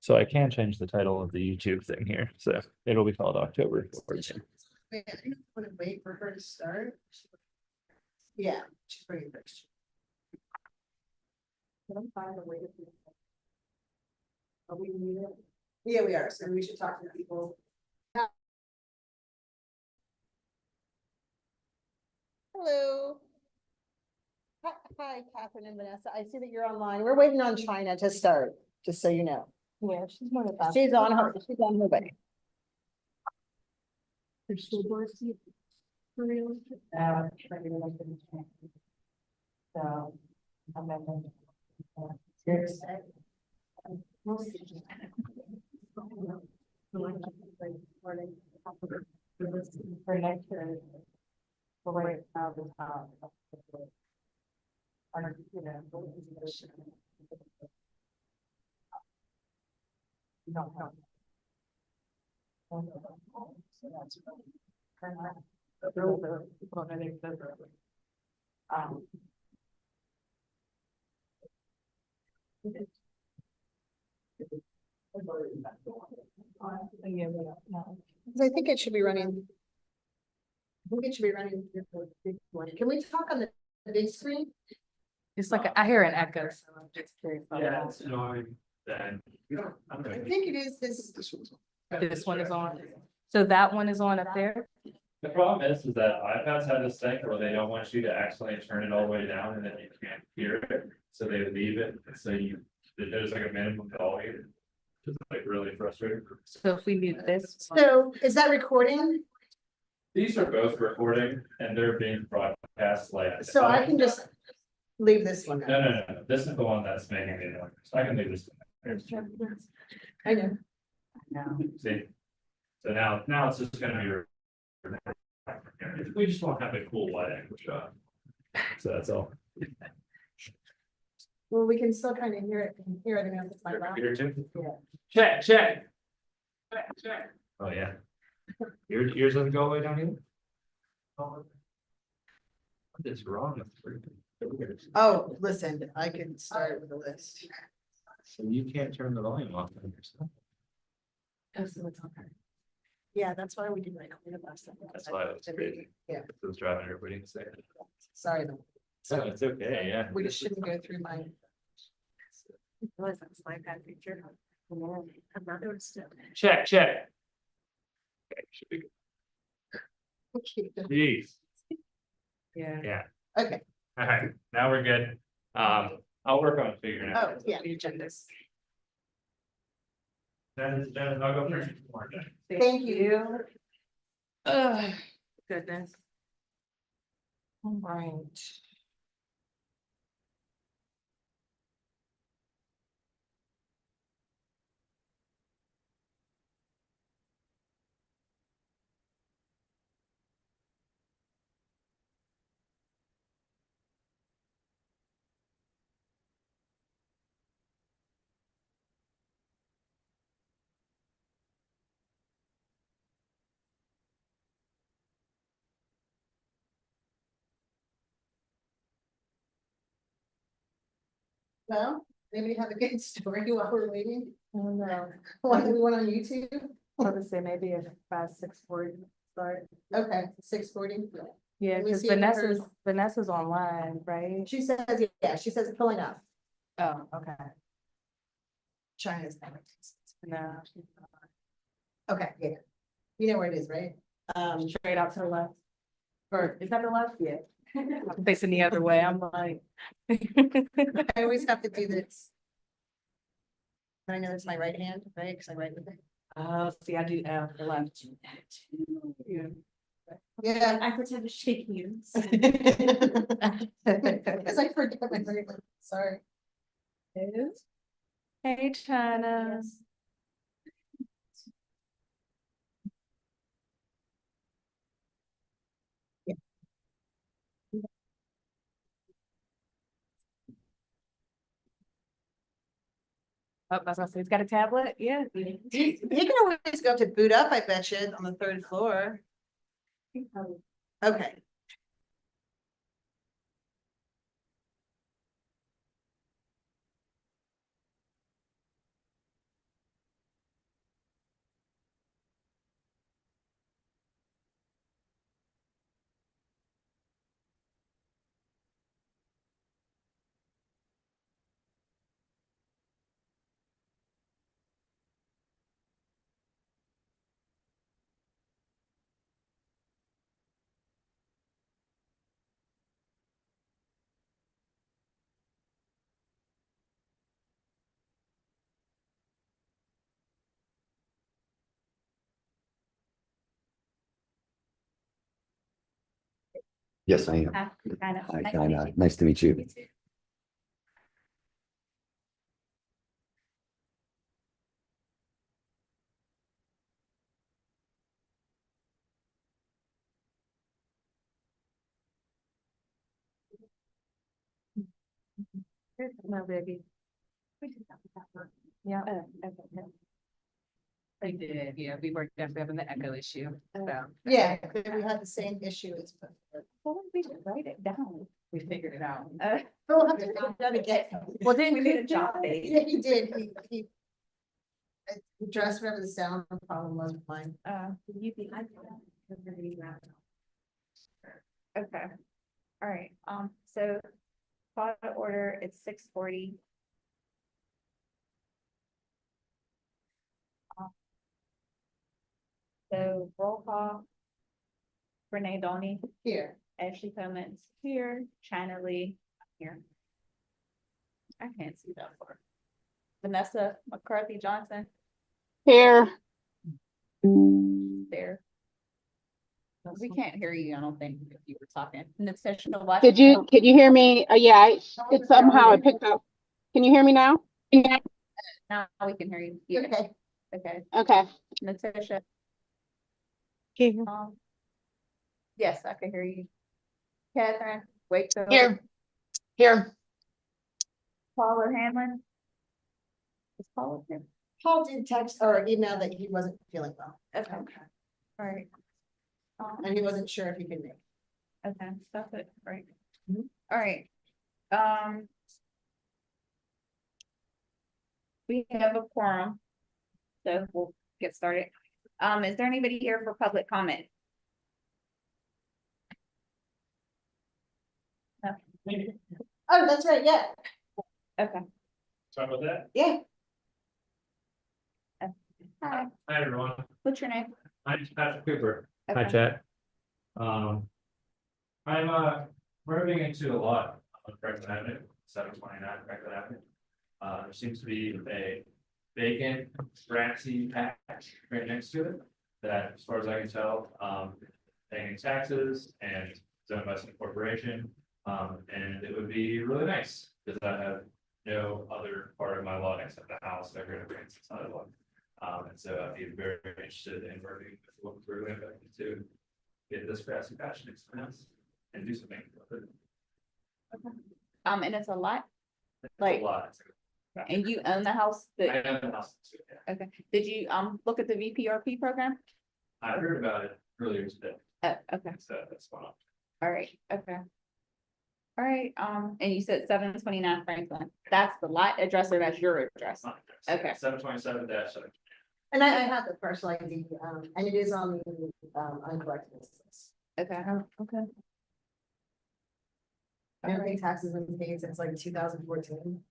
So I can change the title of the YouTube thing here. So it'll be called October. Wait, I don't want to wait for her to start. Yeah, she's bringing first. I'm fine with waiting. Are we muted? Yeah, we are, so we should talk to people. Hello. Hi, Catherine and Vanessa. I see that you're online. We're waiting on China to start, just so you know. Yeah, she's one of them. She's on her way. For next year. Right now, the top. I think it should be running. I think it should be running. Can we talk on the big screen? It's like, I hear an echo, so I'm just curious. Yeah, it's annoying. Then. I think it is this. This one is on, so that one is on up there? The problem is that iPads have this thing where they don't want you to accidentally turn it all the way down and then you can't hear it. So they leave it. So there's like a minimum volume. It's like really frustrating. So if we mute this. So is that recording? These are both recording and they're being broadcast like. So I can just leave this one. No. This is the one that's making the noise. So I can leave this. I know. See, so now it's just gonna be. We just want to have a cool wedding, so that's all. Well, we can still kind of hear it. Hear it. It's my mouth. Computer too? Yeah. Check. Oh, yeah. Yours doesn't go all the way down either? What is wrong with? Oh, listen, I can start with a list. So you can't turn the volume off on yourself. Oh, so it's okay. Yeah, that's why we didn't record it last time. That's why it was crazy. Yeah. It was driving everybody insane. Sorry. So it's okay, yeah. We just shouldn't go through my. Realize that's my bad picture. I've not noticed it. Check. Okay, should be good. Jeez, Yeah. yeah. Okay. All right, now we're good. I'll work on figuring it out. Oh, yeah. The agendas. Then I'll go first. Thank you. Goodness. All right. Well, maybe have a good story while we're waiting. Oh, no. Like we went on YouTube. I would say maybe a 6:40 start. Okay, 6:40. Yeah, Let me because see if Vanessa's online, right? She says, yeah, she says pulling up. Oh, okay. China's. No, Okay, yeah. You know where it is, right? straight out to the left. Or is that the left? Yeah. I'm facing the other way. I'm like. I always have to do this. I know it's my right hand, right? Because I write with it. Oh, see, I do the left. Yeah. Yeah. I pretend to shake hands. Because I forget my right hand. Sorry. Hey, China. Oh, I was gonna say, it's got a tablet, yeah. You can always go to boot up, I bet you, on the 3rd floor. Okay. Yes, I am. Hi, China. Hi, Nice to China. meet you. Nice to meet you. Me too. No, baby. We did that with that one. Yeah. Okay, no. They did, yeah, we were definitely having the echo issue, so. Yeah, we had the same issue as before. Well, we should write it down. We figured it out. We'll have to figure it out again. Well, then we need a job date. Yeah, he did, he addressed whatever the sound problem was with mine. You be. Okay, all right, so call to order, it's 6:40. So roll call. Renee Donny, Here, Ashley Cummins here, China Lee here. I can't see that far. Vanessa McCarthy Johnson Here, there. We can't hear you, I don't think, if you were talking. Natasha Washington. could you hear me? Yeah, it somehow I picked up. Can you hear me now? Yeah. Now we can hear you. Yeah, okay, okay. Okay. Natasha. Here. Yes, I can hear you. Catherine Wakefield. Here. Paula Hanlon. Is Paula here? Paul did text or email that he wasn't feeling well, Okay, all right. and he wasn't sure if he could make. Okay, that's it, right? Mhm. All right. We have a quorum. So we'll get started. Is there anybody here for public comment? Oh, that's right, yeah, Okay. Talk about that. yeah. Hi, Hi, everyone. what's your name? My name's Patrick Cooper. Hi, Okay. Chad. I'm moving into a lot on Franklin Avenue, 729 Franklin Avenue. There seems to be a vacant grassy patch right next to it that, as far as I can tell, paying taxes and it's owned by some corporation. And it would be really nice because I have no other part of my lot except the house that renovates inside of one. And so I'd be very interested in working with Wilkinsburg Land Bank to get this grassy patch next to the house and do something with it. And it's a lot, It's Like- a lot. and you own the house I that, own the house too, yeah. okay, did you, look at the VPRP program? I heard about it earlier today, Okay, so that's one. all right, okay. All right, and you said 729 Franklin, that's the lot address or that's your address? Okay. 727-7. And I have the parcel ID, and it is on the, uncollected list. Okay, okay. I haven't paid taxes and paid since like 2014.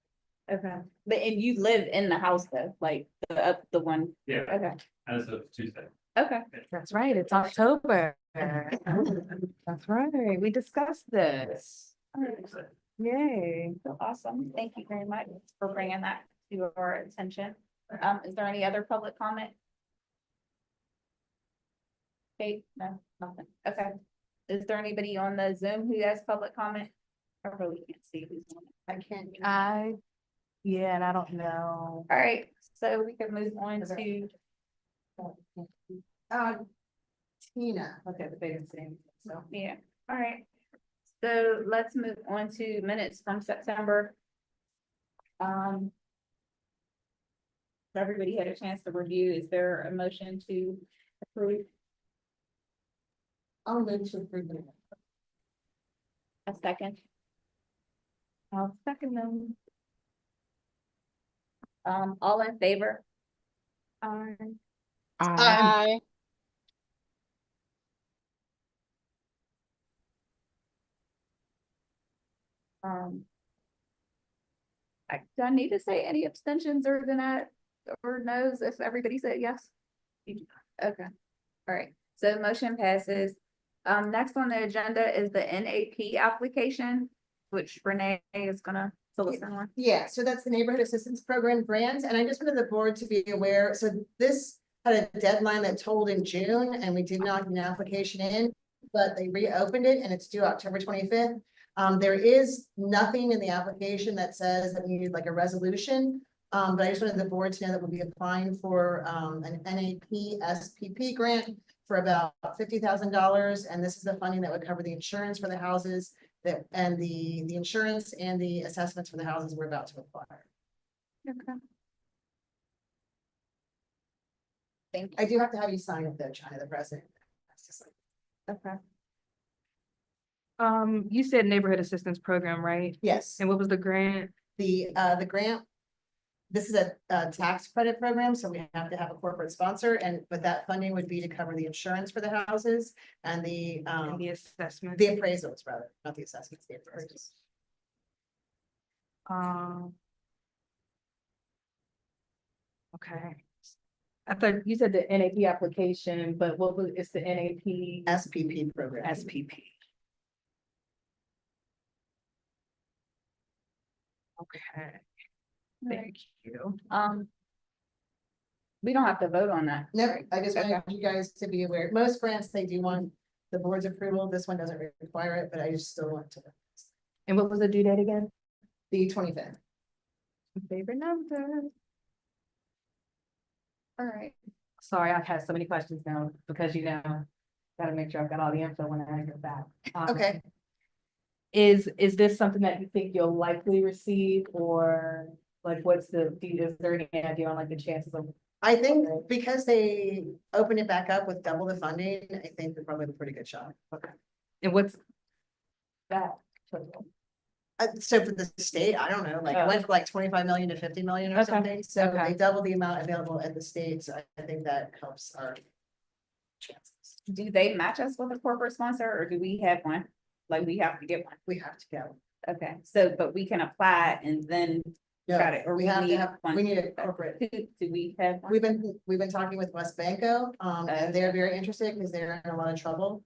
Okay, but and you live in the house though, like the one, Yeah, okay, as of Tuesday. okay. That's right, it's October. That's right, we discussed this. Yay. So awesome, thank you very much for bringing that to our attention. Is there any other public comment? Okay, no, nothing, okay. Is there anybody on the Zoom who has public comment? I really can't see who's on it. I can't. Yeah, and I don't know. All right, so we can move on Is there- to, Tina. Okay, but they didn't say anything, so. yeah, all right. So let's move on to minutes from September. Everybody had a chance to review. Is there a motion to approve I'll move to approve it. a second? I'll second them. All in favor? Aye. Um. Do I need to say any abstentions or deny or no's if everybody said yes? Okay, all right, so motion passes. Next on the agenda is the NAP application, which Renee is gonna fill us in on. Yeah, so that's the Neighborhood Assistance Program grant, and I just wanted the board to be aware, so this had a deadline that told in June, and we did not get an application in. but they reopened it and it's due October 25th. There is nothing in the application that says that we need like a resolution. But I just wanted the board to know that we'll be applying for an NAP SPP grant for about $50,000. And this is the funding that would cover the insurance for the houses that, and the insurance and the assessments for the houses we're about to acquire. Okay. Thank you. I do have to have you sign it though, China, the president. That's just like- Okay. You said neighborhood assistance program, right? Yes, And what was the grant? the grant. This is a tax credit program, so we have to have a corporate sponsor but that funding would be to cover the insurance for the houses and And the assessment? the appraisals rather, not the assessments, the appraisals. Okay. I thought you said the NAP application, but what was, it's the NAP SPP program. SPP. Okay, thank you. We don't have to vote on that. No, I just wanted Okay. you guys to be aware. Most grants, they do want the board's approval. This one doesn't require it, but I just still want to. And what was the due date again? The 25th. Favorite number. All right. Sorry, I've had so many questions now because gotta make sure I've got all the info when I get back. Okay. Is this something that you think you'll likely receive, or like is there any idea on like the chances of? I think because they opened it back up with double the funding, I think they're probably a pretty good shot. Okay. And what's that? So for the state, I don't know, like it went from like 25 million to 50 million or Okay. something. So Okay. they doubled the amount available at the state. So I think that helps our chances. Do they match us with a corporate sponsor or do we have one? Like we have to get one? We have to go. Okay, so, but we can apply and then, No, got it, or we we have to need have, one. we need a corporate. do we have one? We've been talking with West Banco, and they're very interested because they're in a lot of trouble,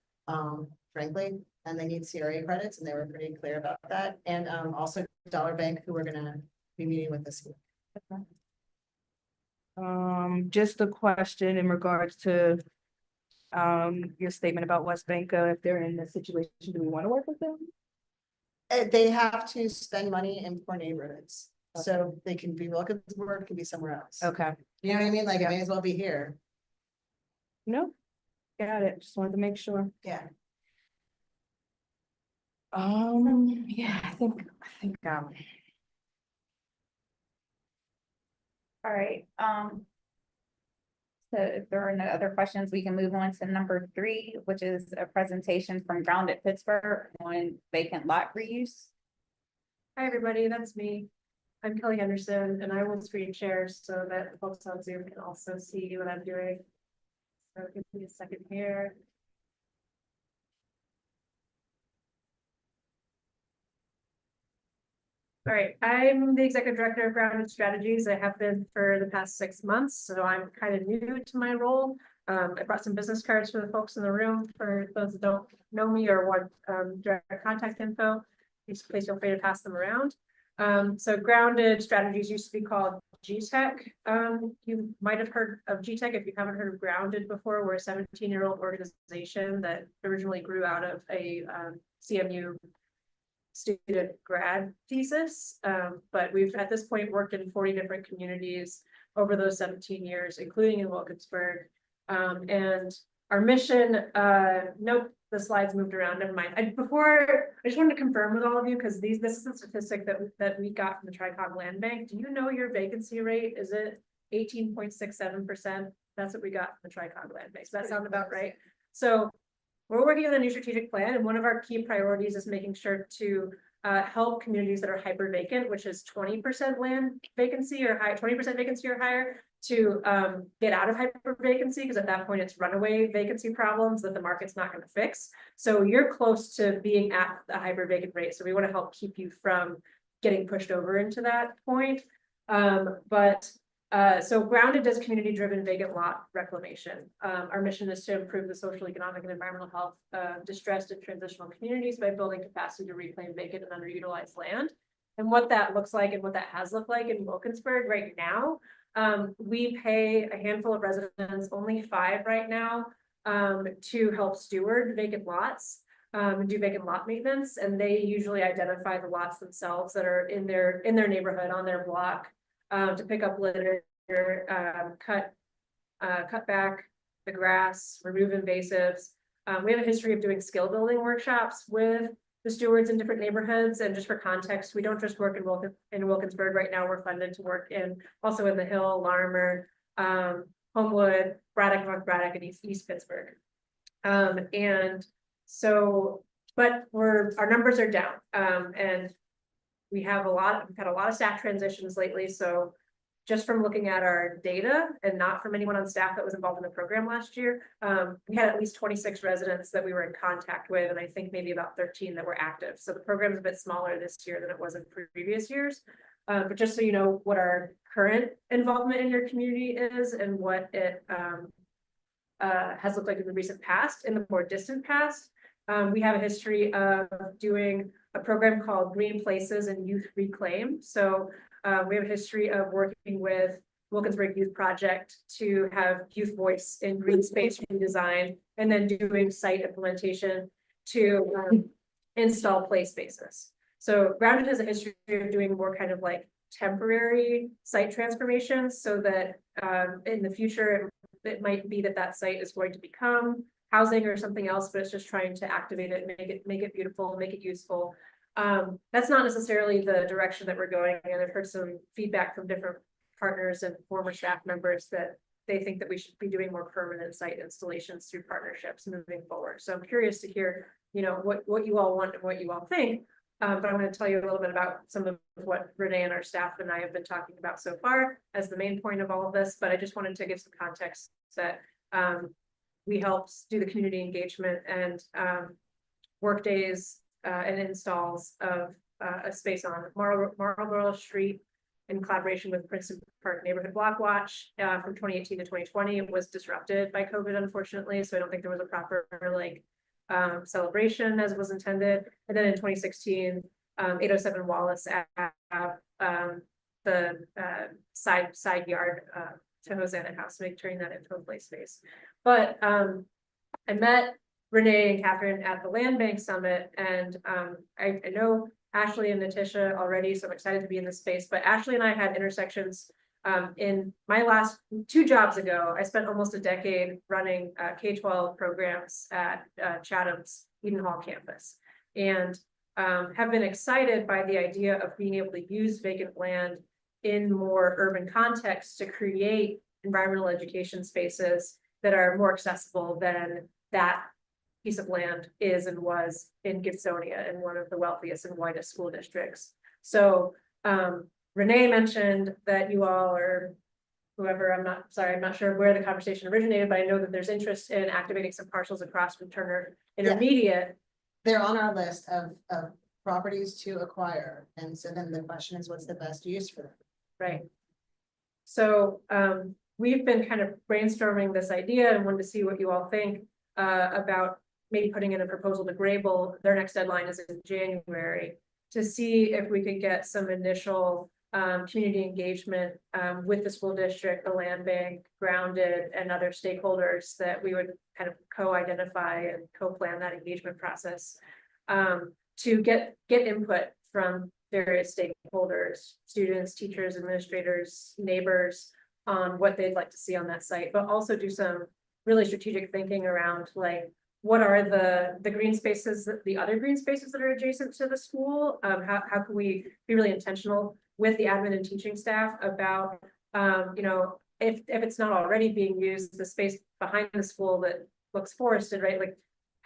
frankly, and they need CRA credits, and they were pretty clear about that. And also Dollar Bank, who we're gonna be meeting with this week. Just a question in regards to your statement about West Banco, if they're in this situation, do we want to work with them? They have to spend money in poor neighborhoods, so they can be Wilkinsburg, can be somewhere else. Okay, You know what I mean? Like, it may as well be here. no, got it, just wanted to make sure. Yeah. Yeah, I think, All right, so if there are no other questions, we can move on to number 3, which is a presentation from Grounded Pittsburgh on vacant lot reuse. Hi, everybody, that's me. I'm Kelly Henderson, and I will screen share so that the folks on Zoom can also see what I'm doing. So give me a second here. All right, I'm the executive director of Grounded Strategies. I have been for the past 6 months, so I'm kind of new to my role. I brought some business cards for the folks in the room for those that don't know me or want direct contact info. Please feel free to pass them around. So Grounded Strategies used to be called GTech. You might have heard of GTech if you haven't heard of Grounded before. We're a 17-year-old organization that originally grew out of a CMU student grad thesis. But we've at this point worked in 40 different communities over those 17 years, including in Wilkinsburg. And our mission, nope, the slides moved around, never mind. I just wanted to confirm with all of you, because this is a statistic that we got from the Tricog Land Bank. Do you know your vacancy rate? Is it 18.67%? That's what we got from the Tricog Land Bank. Does that sound about right? So we're working on a new strategic plan, and one of our key priorities is making sure to help communities that are hyper vacant, which is 20% land vacancy or high, 20% vacancy or higher, to get out of hyper vacancy, because at that point it's runaway vacancy problems that the market's not going to fix. So you're close to being at the hyper vacant rate. So we want to help keep you from getting pushed over into that point. So Grounded does community driven vacant lot reclamation. Our mission is to improve the social, economic, and environmental health of distressed and transitional communities by building capacity to reclaim vacant and underutilized land. And what that looks like and what that has looked like in Wilkinsburg right now, we pay a handful of residents, only 5 right now, to help steward vacant lots. And do vacant lot maintenance, and they usually identify the lots themselves that are in their neighborhood, on their block. To pick up litter, cut back the grass, remove invasives. We have a history of doing skill building workshops with the stewards in different neighborhoods, and just for context, we don't just work in Wilkinsburg right now, we're funded to work also in the Hill, Larimer, Homewood, Braddock, North Braddock, and East Pittsburgh. And so, but our numbers are down, and we've had a lot of staff transitions lately, so just from looking at our data and not from anyone on staff that was involved in the program last year, we had at least 26 residents that we were in contact with, and I think maybe about 13 that were active. So the program's a bit smaller this year than it was in previous years. But just so you know what our current involvement in your community is and what it has looked like in the recent past, in the more distant past. We have a history of doing a program called Green Places and Youth Reclaim. So we have a history of working with Wilkinsburg Youth Project to have youth voice in green space redesign, and then doing site implementation to install play spaces. So Grounded has a history of doing more kind of like temporary site transformations, so that in the future it might be that site is going to become housing or something else, but it's just trying to activate it, make it beautiful, make it useful. That's not necessarily the direction that we're going, and I've heard some feedback from different partners and former staff members that they think that we should be doing more permanent site installations through partnerships moving forward. So I'm curious to hear, what you all want and what you all think. But I'm going to tell you a little bit about some of what Renee and our staff and I have been talking about so far as the main point of all of this. But I just wanted to give some context that we helped do the community engagement and work days and installs of a space on Marlborough Street in collaboration with Princeton Park Neighborhood Block Watch from 2018 to 2020. It was disrupted by COVID, unfortunately, so I don't think there was a proper celebration as was intended. And then in 2016, 807 Wallace the side yard to Hosanna House, turning that into a play space. But I met Renee and Catherine at the Land Bank Summit, and I know Ashley and Natisha already, so I'm excited to be in this space. But Ashley and I had intersections in my last 2 jobs ago. I spent almost a decade running K-12 programs at Chatham's Eden Hall campus, and have been excited by the idea of being able to use vacant land in more urban contexts to create environmental education spaces that are more accessible than that piece of land is and was in Gibsonia, in one of the wealthiest and widest school districts. So Renee mentioned that you all, or whoever, I'm not sure where the conversation originated, but I know that there's interest in activating some parcels across from Turner Intermediate. They're on our list of properties to acquire. And so then the question is, what's the best use for them? Right. So we've been kind of brainstorming this idea and wanted to see what you all think about maybe putting in a proposal to Grable. Their next deadline is in January, to see if we could get some initial community engagement with the school district, the land bank, Grounded, and other stakeholders that we would kind of co-identify and co-plan that engagement process to get input from various stakeholders, students, teachers, administrators, neighbors, on what they'd like to see on that site, but also do some really strategic thinking around what are the green spaces, the other green spaces that are adjacent to the school? How can we be really intentional with the admin and teaching staff about, if it's not already being used, the space behind the school that looks forested, right?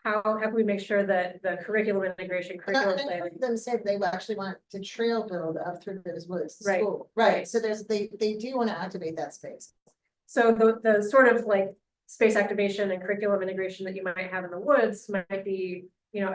How can we make sure that the curriculum integration, curriculum planning? Them said they actually want to trail build up through those woods to Right. school. Right. So they do want to activate that space. So the sort of space activation and curriculum integration that you might have in the woods might be,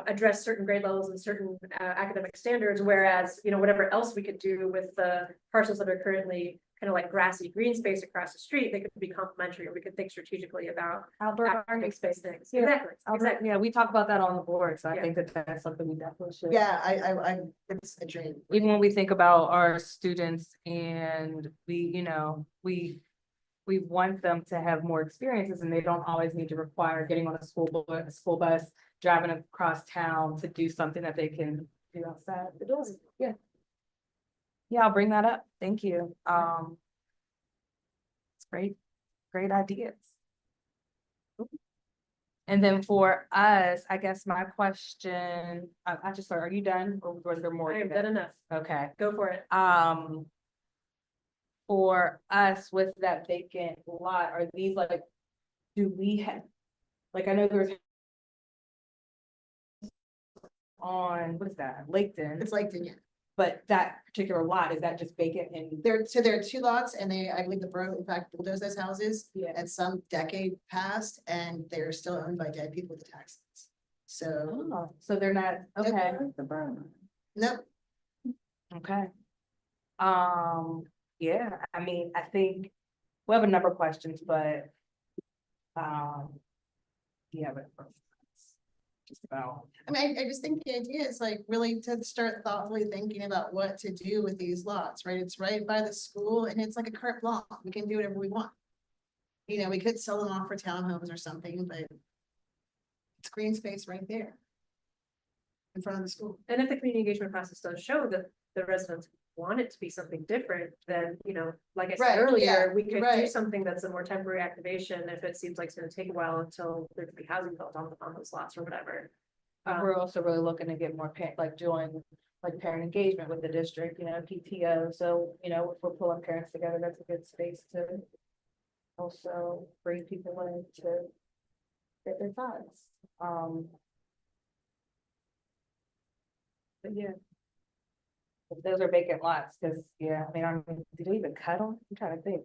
address certain grade levels and certain academic standards, whereas, whatever else we could do with the parcels that are currently kind of grassy green space across the street, they could be complementary, or we could think strategically about activating space things. Yeah. Exactly. Yeah, we talk about that on the board, so I Yeah. think that's something we definitely should. Yeah, I it's a dream. Even when we think about our students and we we want them to have more experiences and they don't always need to require getting on a school bus, driving across town to do something that they can do outside the doors. Yeah. Yeah, I'll bring that up. Thank you. It's great ideas. And then for us, I guess my question, I just, are you done or was there more? I am done enough. Okay. Go for it. For us with that vacant lot, are these like, do we have, like, I know there's on, what is that, Laketon, It's like, yeah, but that particular lot, is that just vacant and? there are 2 lots and I believe the borough, in fact, bulldozed those houses Yeah. at some decade past and they're still owned by dead people with the taxes. So, Oh, so they're not, okay, nope, okay. Yeah, I mean, I think we have a number of questions, but, yeah, but just about. I mean, I just think the idea is like really to start thoughtfully thinking about what to do with these lots, right? It's right by the school and it's like a carte blanche. We can do whatever we want. You know, we could sell them off for townhomes or something, but it's green space right there in front of the school. And if the community engagement process does show that the residents want it to be something different, then, you know, like I Right, said earlier, yeah, we could do right. something that's a more temporary activation if it seems like it's gonna take a while until there could be housing built on those lots or whatever. We're also really looking to get more like join like parent engagement with the district, you know, PTO. So, you know, if we're pulling parents together, that's a good space to also bring people in to get their thoughts. But yeah. But those are vacant lots, because yeah, I mean, did they even cut them? I'm trying to think.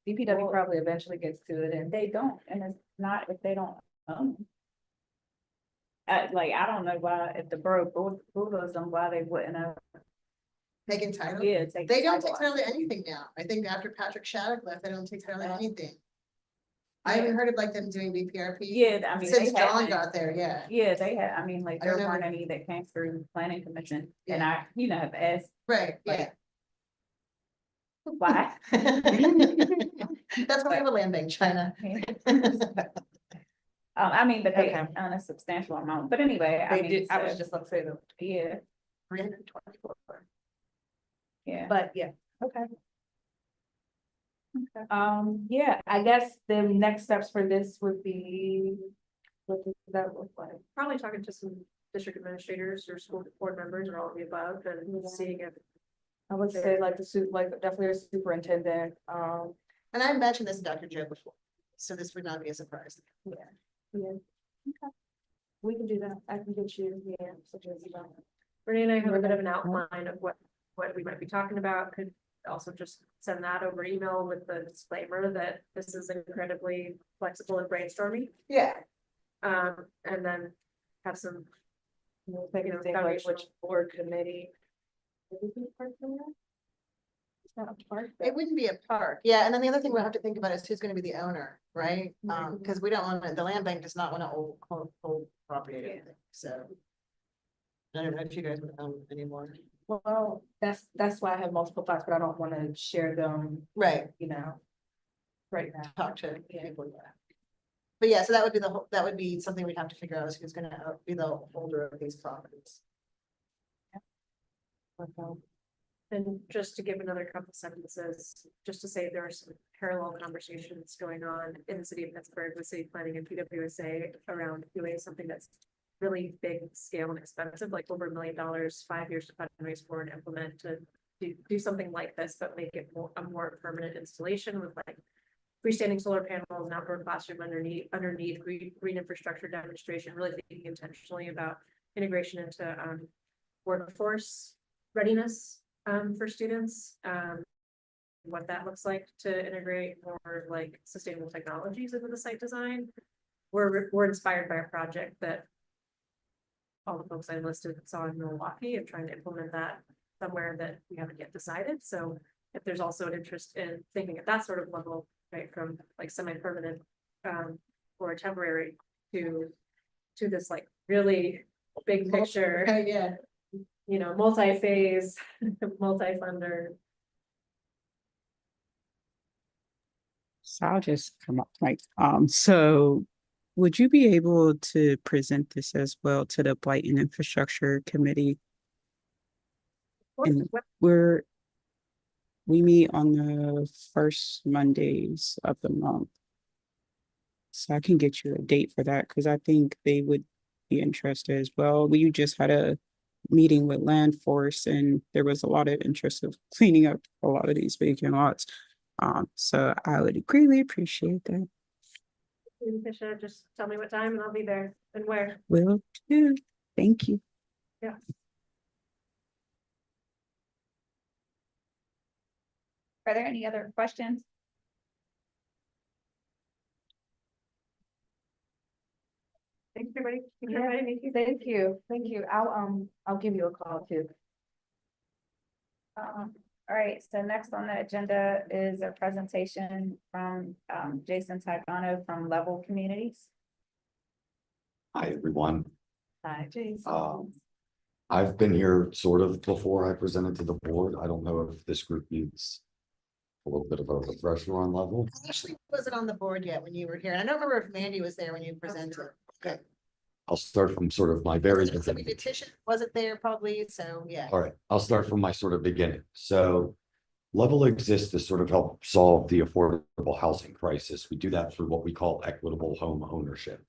DPW Well, probably eventually gets to it and They don't, and it's not if they don't own them. Like, I don't know why, if the borough bulldozed them, why they wouldn't have. Taking title. Yeah, take. They don't take sidewalk. title to anything now. I think after Patrick Shattuck left, they don't take title to Yeah. anything. I haven't heard of like them doing BPRP. Yeah, I mean, Since they John haven't. got there, yeah. Yeah, they had, I mean, like, I there don't know. weren't any that came through planning commission, and Yeah. I, have asked Right, yeah. Like- why. That's why we have a land bank, China. I mean, but they Okay. own a substantial amount, but anyway, I they mean, did, I was so, just gonna say that, yeah, 324. yeah. but yeah, okay. Yeah, I guess the next steps for this would be, what does that look like? Probably talking to some district administrators or school board members or all of the above and seeing if I would say like like definitely a superintendent, And I mentioned this to Dr. Joe before, so this would not be a surprise. yeah. Okay. We can do that, I can get you, yeah, such as you know. Renee and I have a bit of an outline of what we might be talking about. Could also just send that over email with the disclaimer that this is incredibly flexible and brainstorming. Yeah. And then have some, We'll take You it know, think like foundational. which board committee. Would it be a park from there? It's not a park. It wouldn't be a park. Yeah, and then the other thing we'll have to think about is who's gonna be the owner, right? Mhm. Because we don't want, the land bank does not want to hold property or anything, so. I don't know if you guys would own anymore. Well, that's why I have multiple thoughts, but I don't want to share them, Right, you know. Right now. talk to people, yeah. But yeah, so that would be that would be something we'd have to figure out is who's gonna be the holder of these properties. and just to give another couple sentences, just to say there are some parallel conversations going on in the city of Pittsburgh with city planning and PWSA around doing something that's really big scale and expensive, like over $1 million, 5 years to fundraise for and implement to do something like this, but make it a more permanent installation with like freestanding solar panels, an outdoor classroom underneath green infrastructure demonstration, really thinking intentionally about integration into workforce readiness for students, what that looks like to integrate more like sustainable technologies into the site design. We're inspired by a project that all the folks I listed saw in Milwaukee and trying to implement that somewhere that we haven't yet decided. So if there's also an interest in thinking at that sort of level, right, from like semi-permanent or temporary to this like really big picture, Yeah. you know, multi-phase, multi-funder. So I'll just come up, like, so would you be able to present this as well to the Blight and Infrastructure Committee? And we meet on the first Mondays of the month. So I can get you a date for that because I think they would be interested as well. We just had a meeting with Land Force and there was a lot of interest of cleaning up a lot of these vacant lots. So I would greatly appreciate that. Fisher, just tell me what time and I'll be there and where. Will do. Thank you. Yeah. Are there any other questions? Thanks, everybody. Thank you, thank you. I'll give you a call too. All right, so next on the agenda is a presentation from Jason Tagano from Level Communities. Hi, everyone. Hi, Jason. I've been here sort of before I presented to the board. I don't know if this group needs a little bit of a refresher on Level. I actually wasn't on the board yet when you were here. And I don't remember if Mandy was there when you presented. Okay. I'll start from sort of my very So beginning. Petition wasn't there probably, so yeah. All right, I'll start from my sort of beginning. So Level exists to sort of help solve the affordable housing crisis. We do that through what we call equitable home ownership.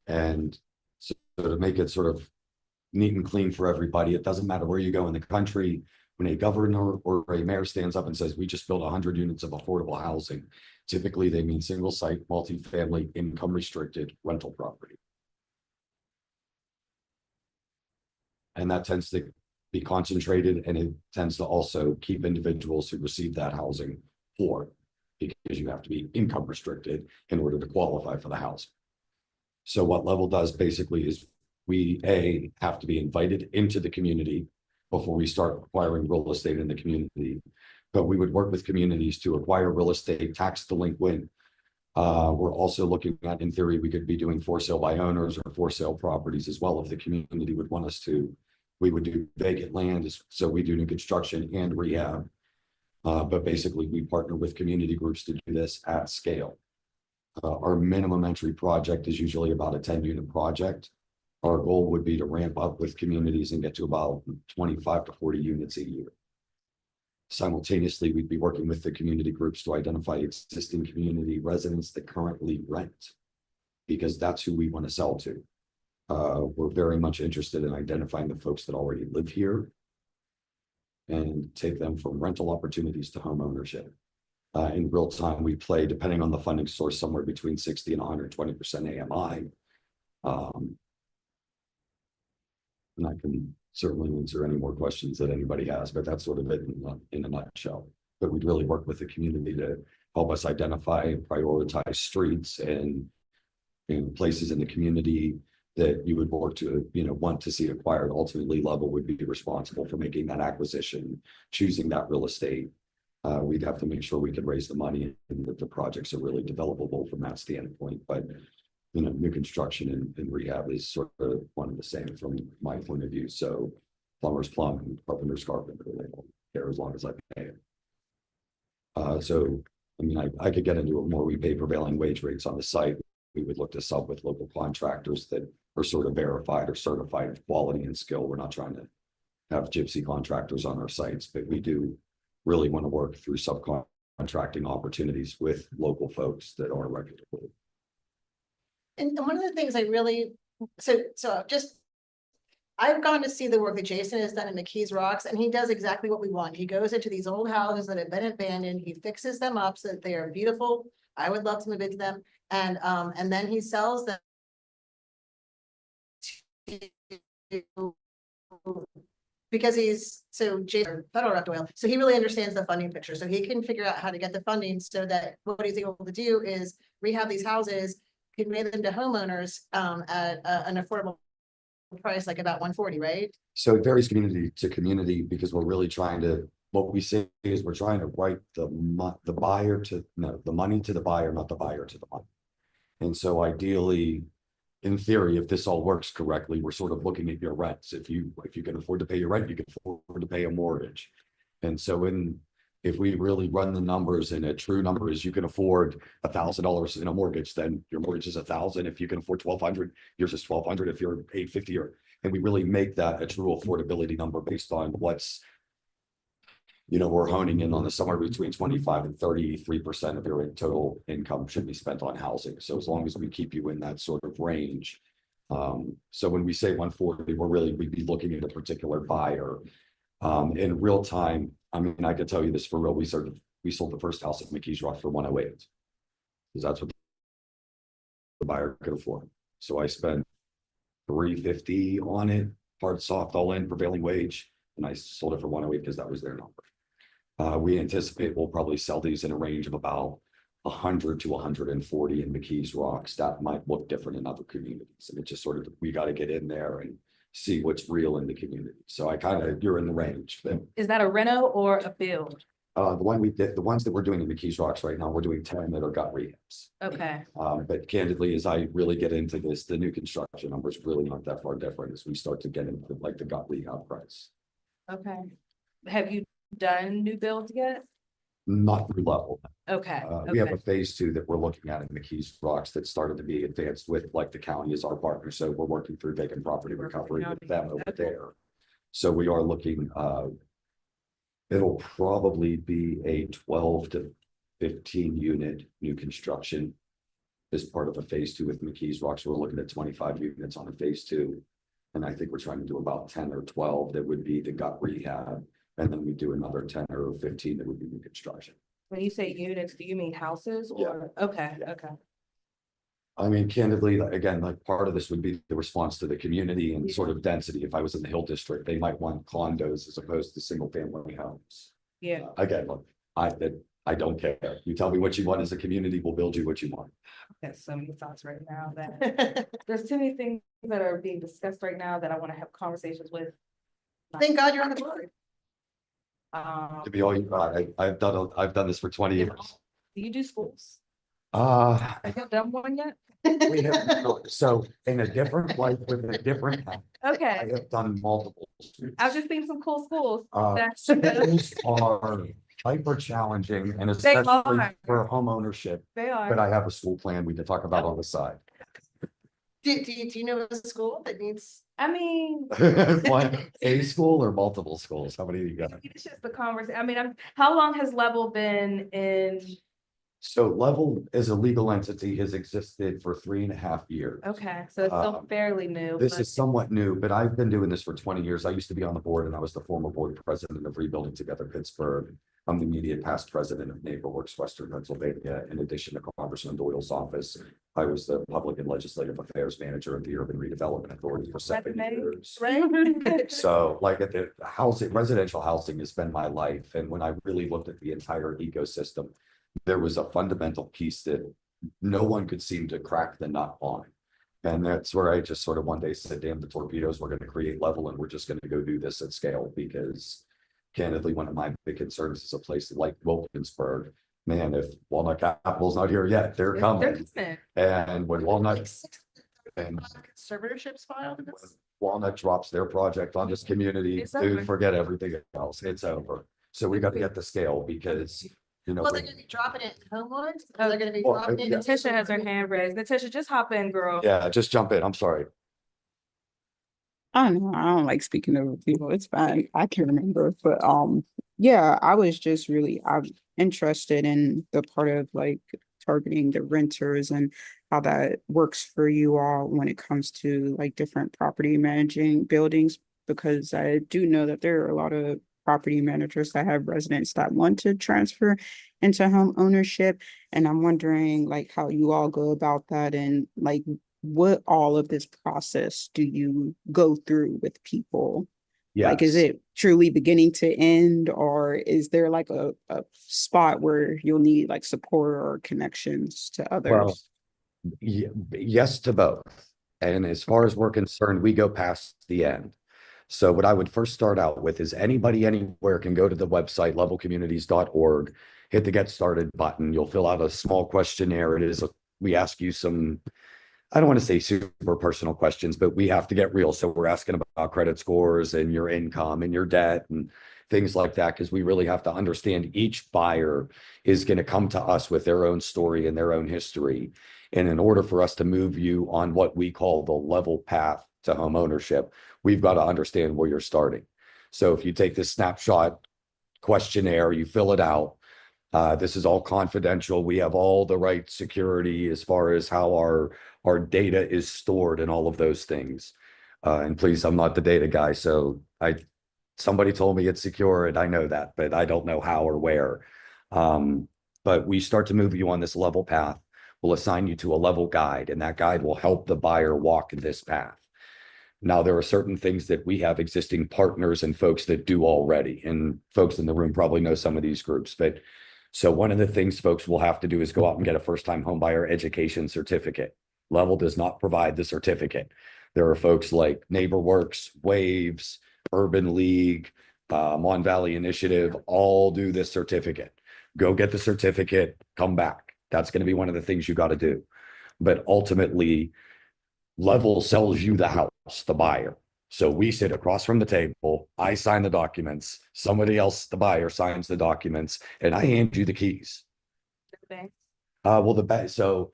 And so to make it sort of neat and clean for everybody, it doesn't matter where you go in the country. When a governor or a mayor stands up and says, we just built 100 units of affordable housing, typically they mean single site, multifamily, income restricted rental property. And that tends to be concentrated, and it tends to also keep individuals who receive that housing poor, because you have to be income restricted in order to qualify for the housing. So what Level does basically is we have to be invited into the community before we start acquiring real estate in the community. But we would work with communities to acquire real estate tax delinquent. We're also looking at, in theory, we could be doing for sale by owners or for sale properties as well if the community would want us to. We would do vacant land, so we do new construction and rehab. But basically we partner with community groups to do this at scale. Our minimum entry project is usually about a 10-unit project. Our goal would be to ramp up with communities and get to about 25 to 40 units a year. Simultaneously, we'd be working with the community groups to identify existing community residents that currently rent, because that's who we want to sell to. We're very much interested in identifying the folks that already live here and take them from rental opportunities to home ownership. In real time, we play, depending on the funding source, somewhere between 60 and 120% AMI. And I can certainly answer any more questions that anybody has, but that's sort of it in a nutshell. But we'd really work with the community to help us identify and prioritize streets and places in the community that you would work to, want to see acquired. Ultimately, Level would be responsible for making that acquisition, choosing that real estate. We'd have to make sure we could raise the money and that the projects are really developable from that standpoint. But new construction and rehab is sort of one and the same from my point of view. So plumbers plumb and carpenters carpenter, they don't care as long as I pay it. So I could get into it more. We pay prevailing wage rates on the site. We would look to sub with local contractors that are sort of verified or certified of quality and skill. We're not trying to have gypsy contractors on our sites, but we do really want to work through subcontracting opportunities with local folks that are reputable. And one of the things I really, I've gone to see the work that Jason has done in McKees Rocks, and he does exactly what we want. He goes into these old houses that have been abandoned. He fixes them up so that they are beautiful. I would love to move into them. And then he sells them because he's federal rep oil. So he really understands the funding picture. So he can figure out how to get the funding so that what he's able to do is rehab these houses, convey them to homeowners at an affordable price, like about 140, right? So it varies community to community, because we're really trying to, what we say is we're trying to write the money to the buyer, not the buyer to the money. And so ideally, in theory, if this all works correctly, we're sort of looking at your rents. If you can afford to pay your rent, you can afford to pay a mortgage. And so in if we really run the numbers and a true number is you can afford $1,000 in a mortgage, then your mortgage is 1,000. If you can afford 1,200, yours is 1,200. If you're 850 and we really make that a true affordability number based on what's, we're honing in on the somewhere between 25 and 33% of your total income should be spent on housing. So as long as we keep you in that sort of range. So when we say 140, we'd be looking at a particular buyer. In real time, I mean, I could tell you this for real. We sold the first house at McKees Rock for 108. Because that's what the buyer could afford. So I spent $350 on it, hard, soft, all in, prevailing wage, and I sold it for 108 because that was their number. We anticipate we'll probably sell these in a range of about 100 to 140 in McKees Rocks. That might look different in other communities. And it just sort of, we got to get in there and see what's real in the community. So you're in the range. Is that a reno or a build? The ones that we're doing in McKees Rocks right now, we're doing 10 that are gut rehabs. Okay, But candidly, as I really get into this, the new construction numbers really not that far different as we start to get into like the gut rehab price. okay. Have you done new builds yet? Not through level. Okay, We have okay. a phase 2 that we're looking at in McKees Rocks that started to be advanced with like the county as our partner. So we're working through vacant property recovery with them over there. So we are looking, it'll probably be a 12 to 15 unit new construction as part of a phase 2 with McKees Rocks. We're looking at 25 units on a phase 2. And I think we're trying to do about 10 or 12 that would be the gut rehab. And then we do another 10 or 15 that would be new construction. When you say units, do you mean houses or? Okay, okay. I mean, candidly, again, like part of this would be the response to the community and sort of density. If I was in the Hill District, they might want condos as opposed to single family homes. Yeah. Again, look, I don't care. You tell me what you want as a community, we'll build you what you want. There's so many thoughts right now that there's too many things that are being discussed right now that I want to have conversations with. Thank God you're on the board. To be all you got, I've done this for 20 years. Do you do schools? I Have you done one yet? we have, so in a different life with a different hat, I Okay, have done multiple. I've just seen some cool schools. That's Schools are hyper challenging and They especially are. for home ownership, They are. but I have a school plan we can talk about on the side. Do you know of a school that needs? I mean, One, a school or multiple schools? How many do you got? it's just the conversation. I mean, how long has Level been in? So Level as a legal entity has existed for 3.5 years. Okay, so it's still fairly new. This but- is somewhat new, but I've been doing this for 20 years. I used to be on the board and I was the former board president of Rebuilding Together Pittsburgh. I'm the immediate past president of NeighborWorks Western Pennsylvania. In addition to Congressman Doyle's office, I was the public and legislative affairs manager of the Urban Redevelopment Authority for 7 years. Right? So like at the housing, residential housing has been my life. And when I really looked at the entire ecosystem, there was a fundamental piece that no one could seem to crack the nut on. And that's where I just sort of one day said, damn the torpedoes, we're going to create Level and we're just going to go do this at scale. Because candidly, one of my big concerns is a place like Wilkinsburg. Man, if Walnut Capital's not here yet, they're coming. And when Walnut and Conservatorships filed in when this? Walnut drops their project on this community, It's over. dude, forget everything else. It's over. So we got to get the scale because, Well, they're gonna be dropping it in Homewood, Oh, they're gonna be well, dropping it. yeah. Natasha has her hand raised. Natasha, just hop in, girl. yeah, just jump in. I'm sorry. I don't know. I don't like speaking over people. It's fine. I can remember, but yeah, I was just I'm interested in the part of like targeting the renters and how that works for you all when it comes to like different property managing buildings, because I do know that there are a lot of property managers that have residents that want to transfer into home ownership. And I'm wondering like how you all go about that and like what all of this process do you go through with people? Like, is it truly beginning to end, or is there like a spot where you'll need like support or connections to others? Well, yes to both. And as far as we're concerned, we go past the end. So what I would first start out with is anybody anywhere can go to the website levelcommunities.org, hit the get started button. You'll fill out a small questionnaire. We ask you some, I don't want to say super personal questions, but we have to get real. So we're asking about credit scores and your income and your debt and things like that, because we really have to understand each buyer is going to come to us with their own story and their own history. And in order for us to move you on what we call the level path to home ownership, we've got to understand where you're starting. So if you take this snapshot questionnaire, you fill it out. This is all confidential. We have all the right security as far as how our data is stored and all of those things. And please, I'm not the data guy, so somebody told me it's secure and I know that, but I don't know how or where. But we start to move you on this level path. We'll assign you to a level guide, and that guide will help the buyer walk this path. Now, there are certain things that we have existing partners and folks that do already, and folks in the room probably know some of these groups. But so one of the things folks will have to do is go out and get a first-time home buyer education certificate. Level does not provide the certificate. There are folks like NeighborWorks, Waves, Urban League, Mon Valley Initiative, all do this certificate. Go get the certificate, come back. That's going to be one of the things you got to do. But ultimately, Level sells you the house, the buyer. So we sit across from the table, I sign the documents, somebody else, the buyer, signs the documents, and I hand you the keys. Well, the bank, so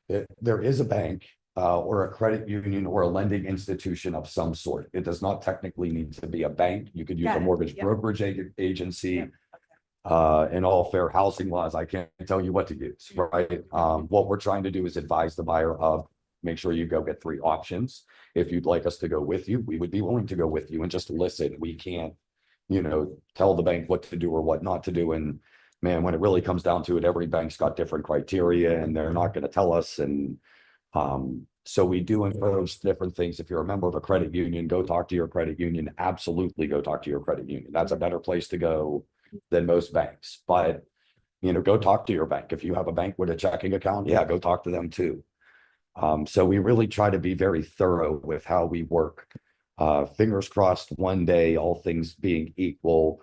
there is a bank or a credit union or a lending institution of some sort. It does not technically need to be a bank. You could use Got a it. mortgage Yep. brokerage agency. Yep. In all fair housing laws, I can't tell you what to use, right? What we're trying to do is advise the buyer of, make sure you go get 3 options. If you'd like us to go with you, we would be willing to go with you and just listen. We can't, tell the bank what to do or what not to do. And man, when it really comes down to it, every bank's got different criteria and they're not going to tell us. And so we do impose different things. If you're a member of a credit union, go talk to your credit union. Absolutely go talk to your credit union. That's a better place to go than most banks. But, go talk to your bank. If you have a bank with a checking account, yeah, go talk to them too. So we really try to be very thorough with how we work. Fingers crossed, one day, all things being equal,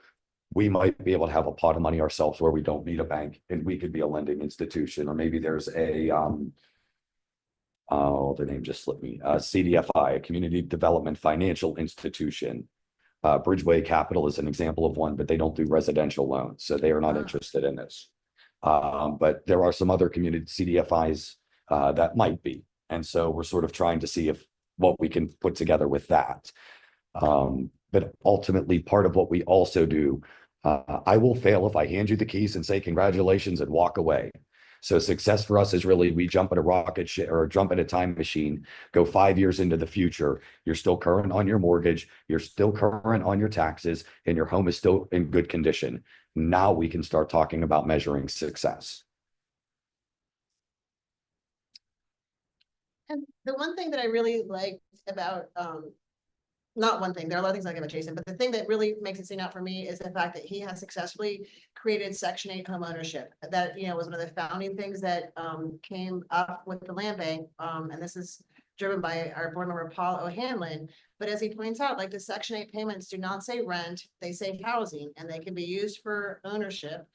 we might be able to have a pot of money ourselves where we don't need a bank and we could be a lending institution, or maybe there's a, the name just slipped me, CDFI, a Community Development Financial Institution. Bridgeway Capital is an example of one, but they don't do residential loans, so they are not interested in this. But there are some other community CDFIs that might be. And so we're sort of trying to see what we can put together with that. But ultimately, part of what we also do, I will fail if I hand you the keys and say congratulations and walk away. So success for us is really, we jump in a rocket ship or jump in a time machine, go 5 years into the future. You're still current on your mortgage. You're still current on your taxes, and your home is still in good condition. Now we can start talking about measuring success. And the one thing that I really liked about, not one thing, there are a lot of things I like about Jason, but the thing that really makes it stand out for me is the fact that he has successfully created Section 8 home ownership. That, was one of the founding things that came up with the land bank. And this is driven by our board member, Paul O'Hanlon. But as he points out, like, the Section 8 payments do not say rent, they say housing, and they can be used for ownership.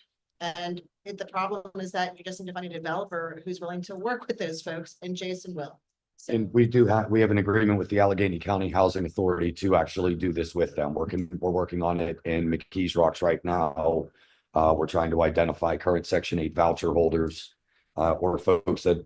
And the problem is that you just need to find a developer who's willing to work with those folks, and Jason will. So, And we have an agreement with the Allegheny County Housing Authority to actually do this with them. We're working on it in McKees Rocks right now. We're trying to identify current Section 8 voucher holders, or folks that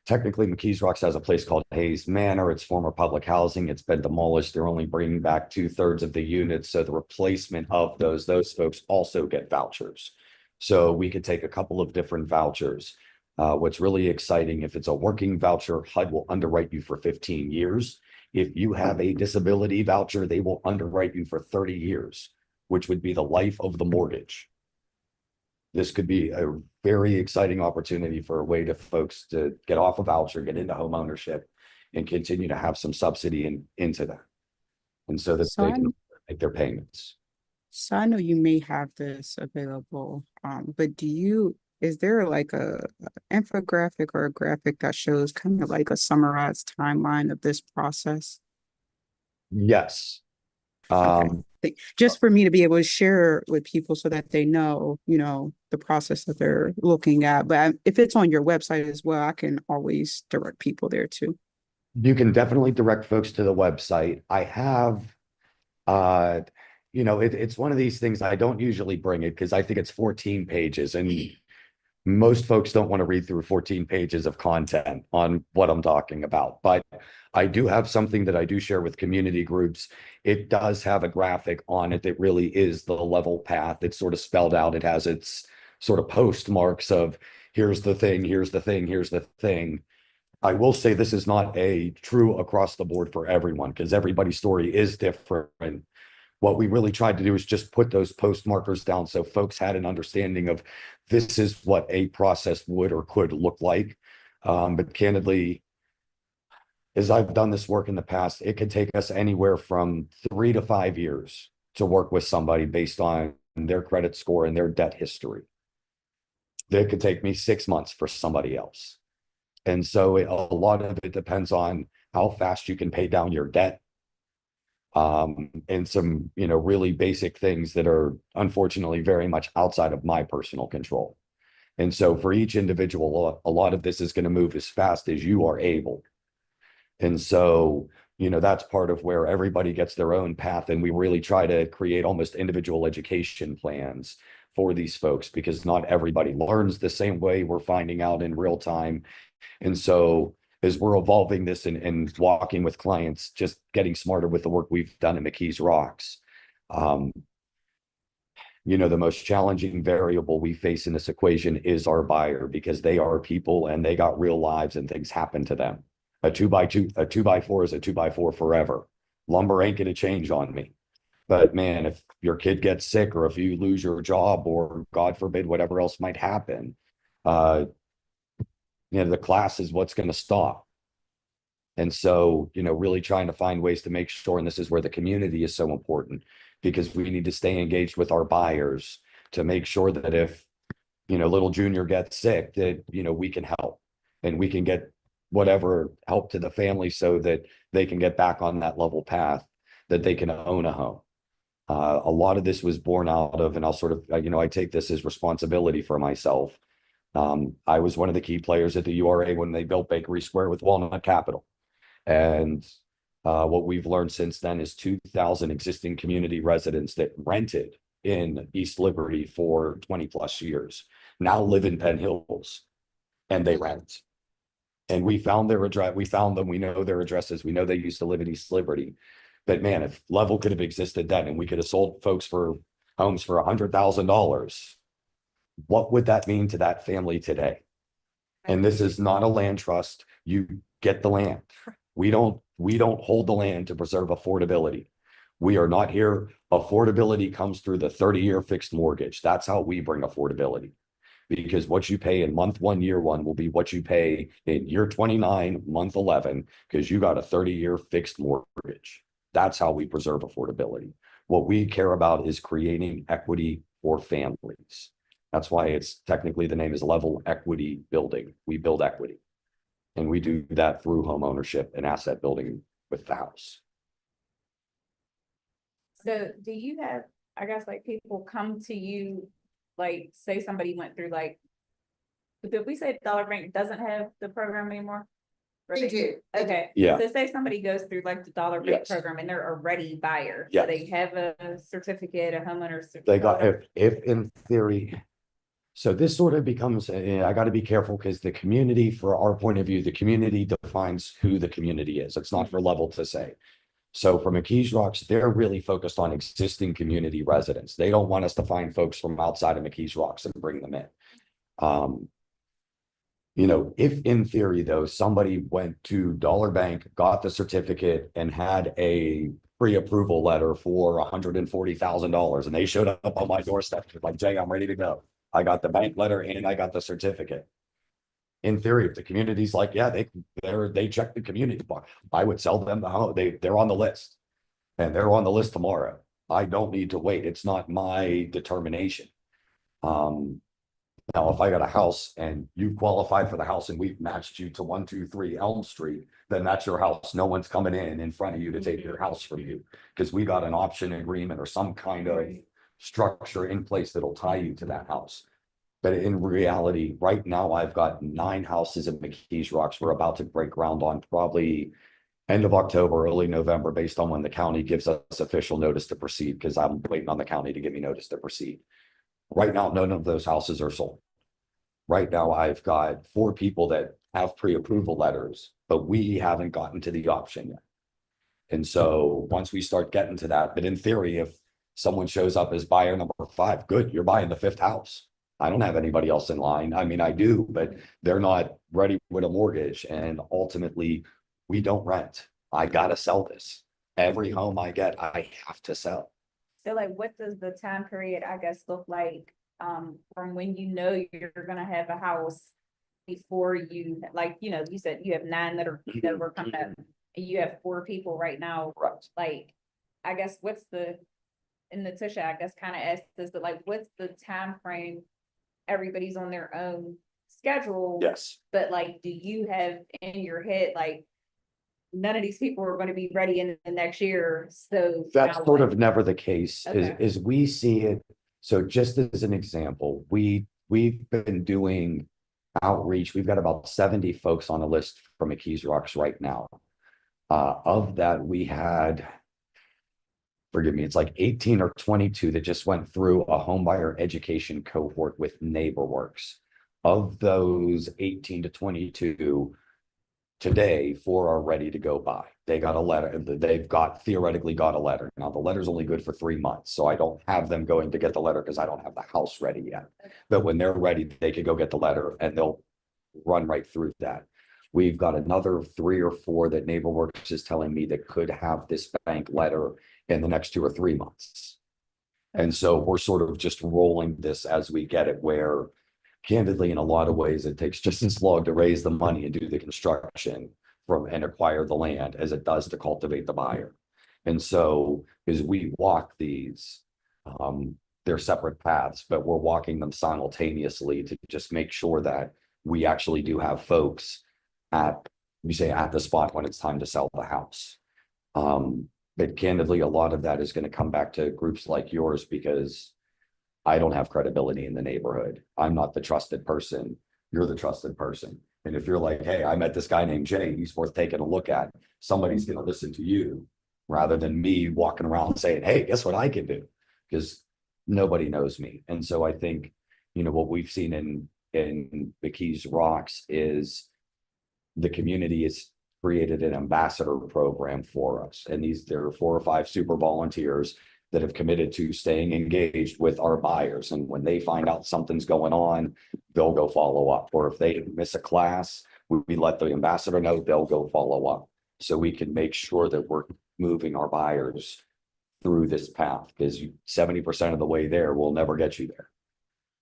technically McKees Rocks has a place called Hayes Manor. It's former public housing. It's been demolished. They're only bringing back 2/3 of the units. So the replacement of those folks also get vouchers. So we could take a couple of different vouchers. What's really exciting, if it's a working voucher, HUD will underwrite you for 15 years. If you have a disability voucher, they will underwrite you for 30 years, which would be the life of the mortgage. This could be a very exciting opportunity for a way to folks to get off a voucher, get into home ownership, and continue to have some subsidy into that. And so that they can make their payments. So I know you may have this available, but is there like a infographic or a graphic that shows kind of like a summarized timeline of this process? Yes. Just for me to be able to share with people so that they know, the process that they're looking at. But if it's on your website as well, I can always direct people there too. You can definitely direct folks to the website. I have, you know, it's one of these things, I don't usually bring it because I think it's 14 pages and most folks don't want to read through 14 pages of content on what I'm talking about, but I do have something that I do share with community groups. It does have a graphic on it that really is the level path. It's sort of spelled out. It has its sort of postmarks of here's the thing, here's the thing, here's the thing. I will say this is not a true across the board for everyone because everybody's story is different. What we really tried to do is just put those post markers down so folks had an understanding of this is what a process would or could look like. But candidly, as I've done this work in the past, it could take us anywhere from 3 to 5 years to work with somebody based on their credit score and their debt history. That could take me 6 months for somebody else. And so a lot of it depends on how fast you can pay down your debt. And some, you know, really basic things that are unfortunately very much outside of my personal control. And so for each individual, a lot of this is going to move as fast as you are able. And so, you know, that's part of where everybody gets their own path. And we really try to create almost individual education plans for these folks because not everybody learns the same way. We're finding out in real time. And so as we're evolving this and walking with clients, just getting smarter with the work we've done in McKees Rocks. You know, the most challenging variable we face in this equation is our buyer because they are people and they got real lives and things happen to them. A 2x4 is a 2x4 forever. Lumber ain't gonna change on me. But man, if your kid gets sick or if you lose your job or God forbid, whatever else might happen, you know, the class is what's going to stop. And so, you know, really trying to find ways to make sure, and this is where the community is so important because we need to stay engaged with our buyers to make sure that if, you know, little junior gets sick, that, you know, we can help and we can get whatever help to the family so that they can get back on that level path, that they can own a home. A lot of this was born out of, and I'll sort of, you know, I take this as responsibility for myself. I was one of the key players at the URA when they built Bakery Square with Walnut Capital. And what we've learned since then is 2,000 existing community residents that rented in East Liberty for 20 plus years now live in Penn Hills and they rent. And we found their address, we found them, we know their addresses, we know they used to live in East Liberty. But man, if Level could have existed then and we could have sold folks for homes for $100,000, what would that mean to that family today? And this is not a land trust. You get the land. We don't hold the land to preserve affordability. We are not here. Affordability comes through the 30-year fixed mortgage. That's how we bring affordability. Because what you pay in month 1, year 1 will be what you pay in year 29, month 11, because you got a 30-year fixed mortgage. That's how we preserve affordability. What we care about is creating equity for families. That's why it's technically the name is Level Equity Building. We build equity. And we do that through home ownership and asset building with the house. So do you have, I guess, like people come to you, like say somebody went through like, did we say Dollar Bank doesn't have the program anymore? Or They do. Okay. Yeah. So say somebody goes through like the Dollar Bank Yes. program and they're a ready buyer. So Yes. they have a certificate, a homeowner certificate. They got, if in theory, so this sort of becomes, I got to be careful because the community, for our point of view, the community defines who the community is. It's not for Level to say. So for McKees Rocks, they're really focused on existing community residents. They don't want us to find folks from outside of McKees Rocks and bring them in. You know, if in theory, though, somebody went to Dollar Bank, got the certificate and had a pre-approval letter for $140,000 and they showed up on my doorstep, like, Jay, I'm ready to go. I got the bank letter and I got the certificate. In theory, if the community's like, yeah, they check the community box, I would sell them the home. They're on the list and they're on the list tomorrow. I don't need to wait. It's not my determination. Now, if I got a house and you qualified for the house and we've matched you to 123 Elm Street, then that's your house. No one's coming in front of you to take your house from you because we got an option agreement or some kind of structure in place that'll tie you to that house. But in reality, right now, I've got 9 houses in McKees Rocks. We're about to break ground on probably end of October, early November, based on when the county gives us official notice to proceed, because I'm waiting on the county to give me notice to proceed. Right now, none of those houses are sold. Right now, I've got 4 people that have pre-approval letters, but we haven't gotten to the option yet. And so once we start getting to that, but in theory, if someone shows up as buyer number 5, good, you're buying the 5th house. I don't have anybody else in line. I mean, I do, but they're not ready with a mortgage. And ultimately, we don't rent. I gotta sell this. Every home I get, I have to sell. So like, what does the time period, I guess, look like, from when you know you're gonna have a house before you, like, you know, you said you have 9 that were coming up, and you have 4 people right now, Right. like, I guess, what's the, and Natasha, I guess, kind of asked this, but like, what's the time frame? Everybody's on their own schedule. Yes. But like, do you have in your head, like, none of these people are going to be ready in the next year, so. That's now sort what? of never the case, Okay. is we see it. So just as an example, we've been doing outreach. We've got about 70 folks on a list from McKees Rocks right now. Of that, we had, forgive me, it's like 18 or 22 that just went through a homebuyer education cohort with NeighborWorks. Of those 18 to 22, today 4 are ready to go buy. They got a letter, they've theoretically got a letter. Now the letter's only good for 3 months, so I don't have them going to get the letter because I don't have the house ready yet. But when they're ready, they could go get the letter and they'll run right through that. We've got another 3 or 4 that NeighborWorks is telling me that could have this bank letter in the next 2 or 3 months. And so we're sort of just rolling this as we get it, where candidly, in a lot of ways, it takes just as long to raise the money and do the construction and acquire the land as it does to cultivate the buyer. And so as we walk these, they're separate paths, but we're walking them simultaneously to just make sure that we actually do have folks at the spot when it's time to sell the house. But candidly, a lot of that is going to come back to groups like yours, because I don't have credibility in the neighborhood. I'm not the trusted person. You're the trusted person. And if you're like, hey, I met this guy named Jay, he's worth taking a look at, somebody's going to listen to you rather than me walking around saying, hey, guess what I can do? Because nobody knows me. And so I think, what we've seen in McKees Rocks is the community has created an ambassador program for us. And there are 4 or 5 super volunteers that have committed to staying engaged with our buyers. And when they find out something's going on, they'll go follow up. Or if they miss a class, we let the ambassador know, they'll go follow up. So we can make sure that we're moving our buyers through this path, because 70% of the way there will never get you there.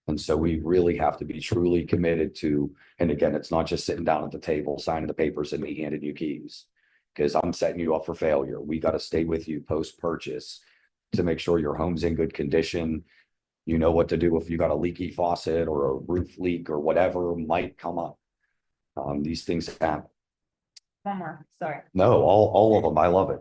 And so we really have to be truly committed to, and again, it's not just sitting down at the table, signing the papers and me handing you keys, because I'm setting you up for failure. We got to stay with you post-purchase to make sure your home's in good condition. You know what to do if you got a leaky faucet or a roof leak or whatever might come up. These things happen. One more, sorry. No, all of them. I love it.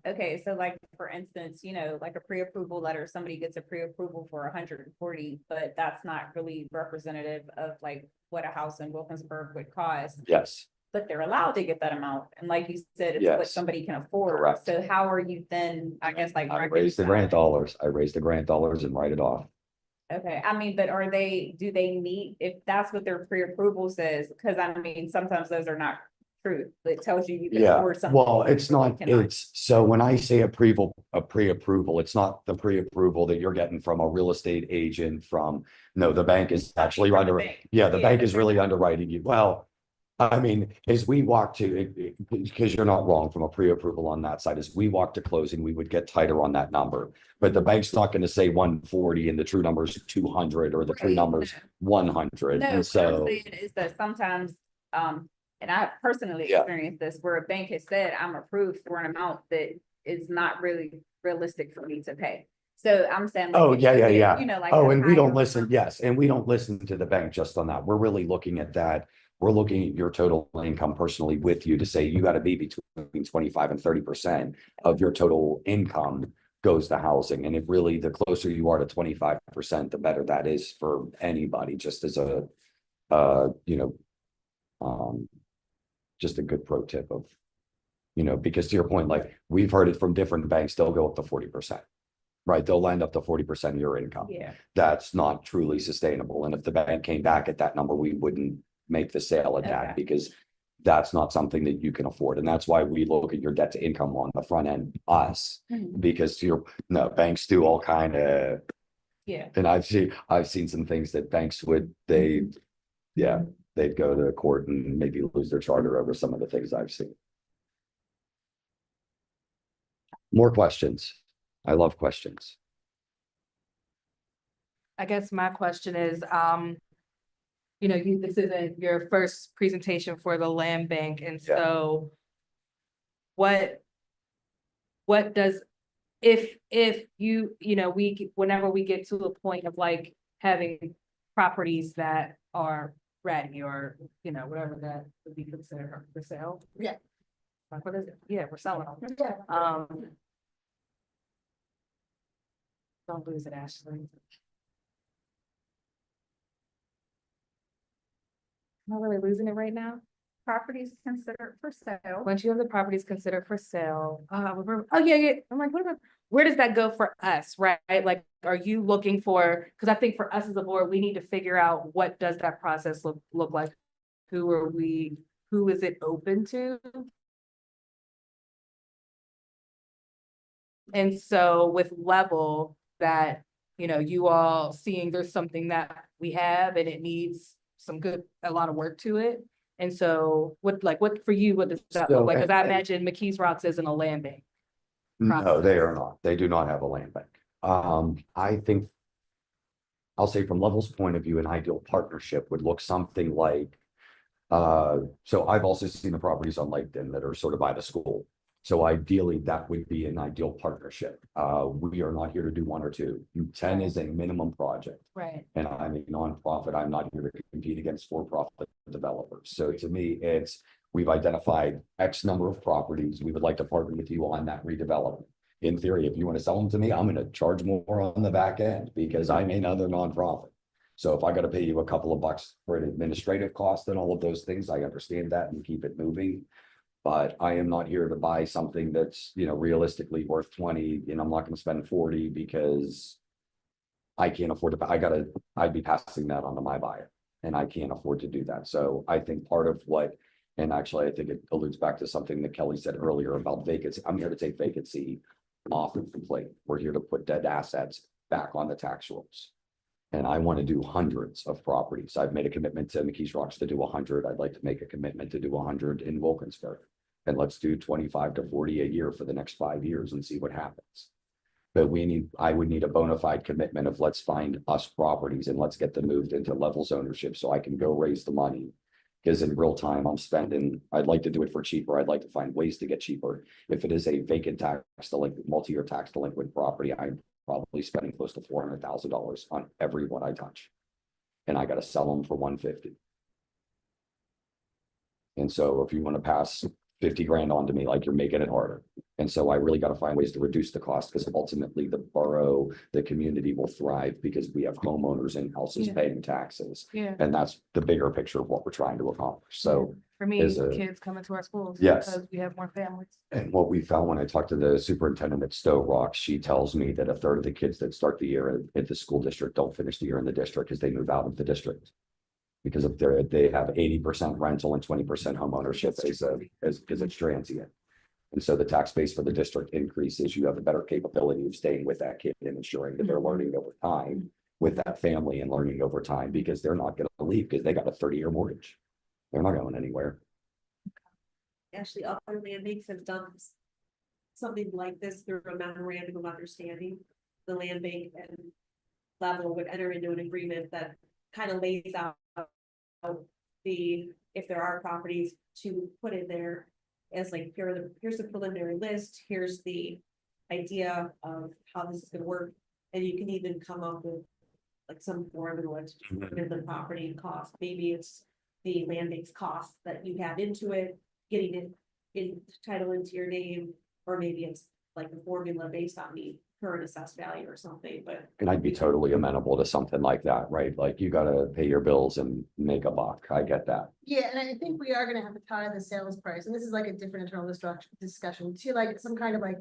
Okay, so like, for instance, like a pre-approval letter, somebody gets a pre-approval for 140, but that's not really representative of like what a house in Wilkinsburg would cost. Yes. But they're allowed to get that amount. And like you said, it's what Yes. somebody can afford. Correct. So how are you then, I guess, like. I raised the grant dollars. I raised the grant dollars and write it off. Okay, I mean, but do they need, if that's what their pre-approval says, because I mean, sometimes those are not true. It tells you can Yeah, afford something. well, it's but you not, cannot. so when I say a pre-approval, it's not the pre-approval that you're getting from a real estate agent no, the bank is actually From the under, bank. yeah, the Yeah, bank the is really underwriting you. Well, I mean, as we walk because you're not wrong from a pre-approval on that side, as we walk to closing, we would get tighter on that number. But the bank's not going to say 140 and the true number is 200 or the true Right, number is 100. No, And what I'm so, saying is that sometimes, and I personally Yeah. experienced this, where a bank has said, I'm approved for an amount that is not really realistic for me to pay. So I'm saying. Like, oh, if yeah, you yeah, get, yeah. like Oh, a and we don't higher listen. amount- Yes. And we don't listen to the bank just on that. We're really looking at that. We're looking at your total income personally with you to say you got to be between 25 and 30% of your total income goes to housing. And it really, the closer you are to 25%, the better that is for anybody, just as just a good pro tip of You know, because to your point, like, we've heard it from different banks, they'll go up to 40%. Right, they'll land up to 40% of your income. Yeah. That's not truly sustainable, and if the bank came back at that number, we wouldn't make the sale at Okay. that, because that's not something that you can afford, and that's why we look at your debt to income on the front end, us, Mhm. because no, banks do all kind of, Yeah. and I've seen some things that banks would, they'd go to court and maybe lose their charter over some of the things I've seen. More questions? I love questions. I guess my question is, this isn't your first presentation for the land bank, and Yeah. so what does, if whenever we get to a point of like having properties that are ready, or, whatever that would be considered for sale? Yeah. Like, what is it? Yeah, we're selling them. Yeah. Don't lose it, Ashley. Not really losing it right now. Properties considered for sale. Once you have the properties considered for sale, oh, yeah. I'm like, where does that go for us, right? Like, are you looking for, because I think for us as a board, we need to figure out what does that process look like? Who is it open to? And so with level that, you all seeing there's something that we have and it needs a lot of work to it. And so what for you, what does that look like? Because I imagine McKees Rocks isn't a land bank. No, they are not. They do not have a land bank. I think, I'll say from Level's point of view, an ideal partnership would look something like, so I've also seen the properties on LinkedIn that are sort of by the school. So ideally, that would be an ideal partnership. We are not here to do one or two. 10 is a minimum project. Right. And I'm a nonprofit. I'm not here to compete against for-profit developers. So to me, we've identified X number of properties. We would like to partner with you on that redevelopment. In theory, if you want to sell them to me, I'm going to charge more on the back end because I'm another nonprofit. So if I got to pay you a couple of bucks for an administrative cost and all of those things, I understand that and keep it moving. But I am not here to buy something that's, realistically worth 20, and I'm not going to spend 40 because I can't afford to, I'd be passing that on to my buyer, and I can't afford to do that. So I think part of and actually I think it alludes back to something that Kelly said earlier about vacancy. I'm here to take vacancy off of the plate. We're here to put dead assets back on the tax rolls. And I want to do hundreds of properties. I've made a commitment to McKees Rocks to do 100. I'd like to make a commitment to do 100 in Wilkinsburg. And let's do 25 to 40 a year for the next 5 years and see what happens. But I would need a bona fide commitment of let's find us properties and let's get them moved into Levels ownership so I can go raise the money. Because in real time, I'd like to do it for cheaper. I'd like to find ways to get cheaper. If it is a vacant tax delinquent, multi-year tax delinquent property, I'm probably spending close to $400,000 on every one I touch. And I got to sell them for $150. And so if you want to pass 50 grand on to me, like, you're making it harder. And so I really got to find ways to reduce the cost, because ultimately the borough, the community will thrive because we have homeowners and houses paying taxes. Yeah. And that's the bigger picture of what we're trying to accomplish. So for me, is kids coming to our schools. Yes. Because we have more families. and what we found when I talked to the superintendent at Stowe Rock, she tells me that a third of the kids that start the year at the school district don't finish the year in the district because they move out of the district. Because if they have 80% rental and 20% home ownership as it's transient. And so the tax base for the district increases. You have a better capability of staying with that kid and ensuring that they're learning over time with that family and learning over time, because they're not going to leave because they got a 30-year mortgage. They're not going anywhere. Actually, other land banks have done something like this through a memorandum of understanding. The land bank and Level would enter into an agreement that kind of lays out if there are properties to put in there as like, here's the preliminary list, here's the idea of how this is gonna work. And you can even come up with like some formula to determine the property cost. Maybe it's the land bank's cost that you have into it, getting it in title into your name, or maybe it's like a formula based on the current assessed value or something, but And I'd be totally amenable to something like that, right? Like you gotta pay your bills and make a buck. I get that. Yeah, and I think we are gonna have to tie the sales price, and this is like a different internal discussion to like some kind of like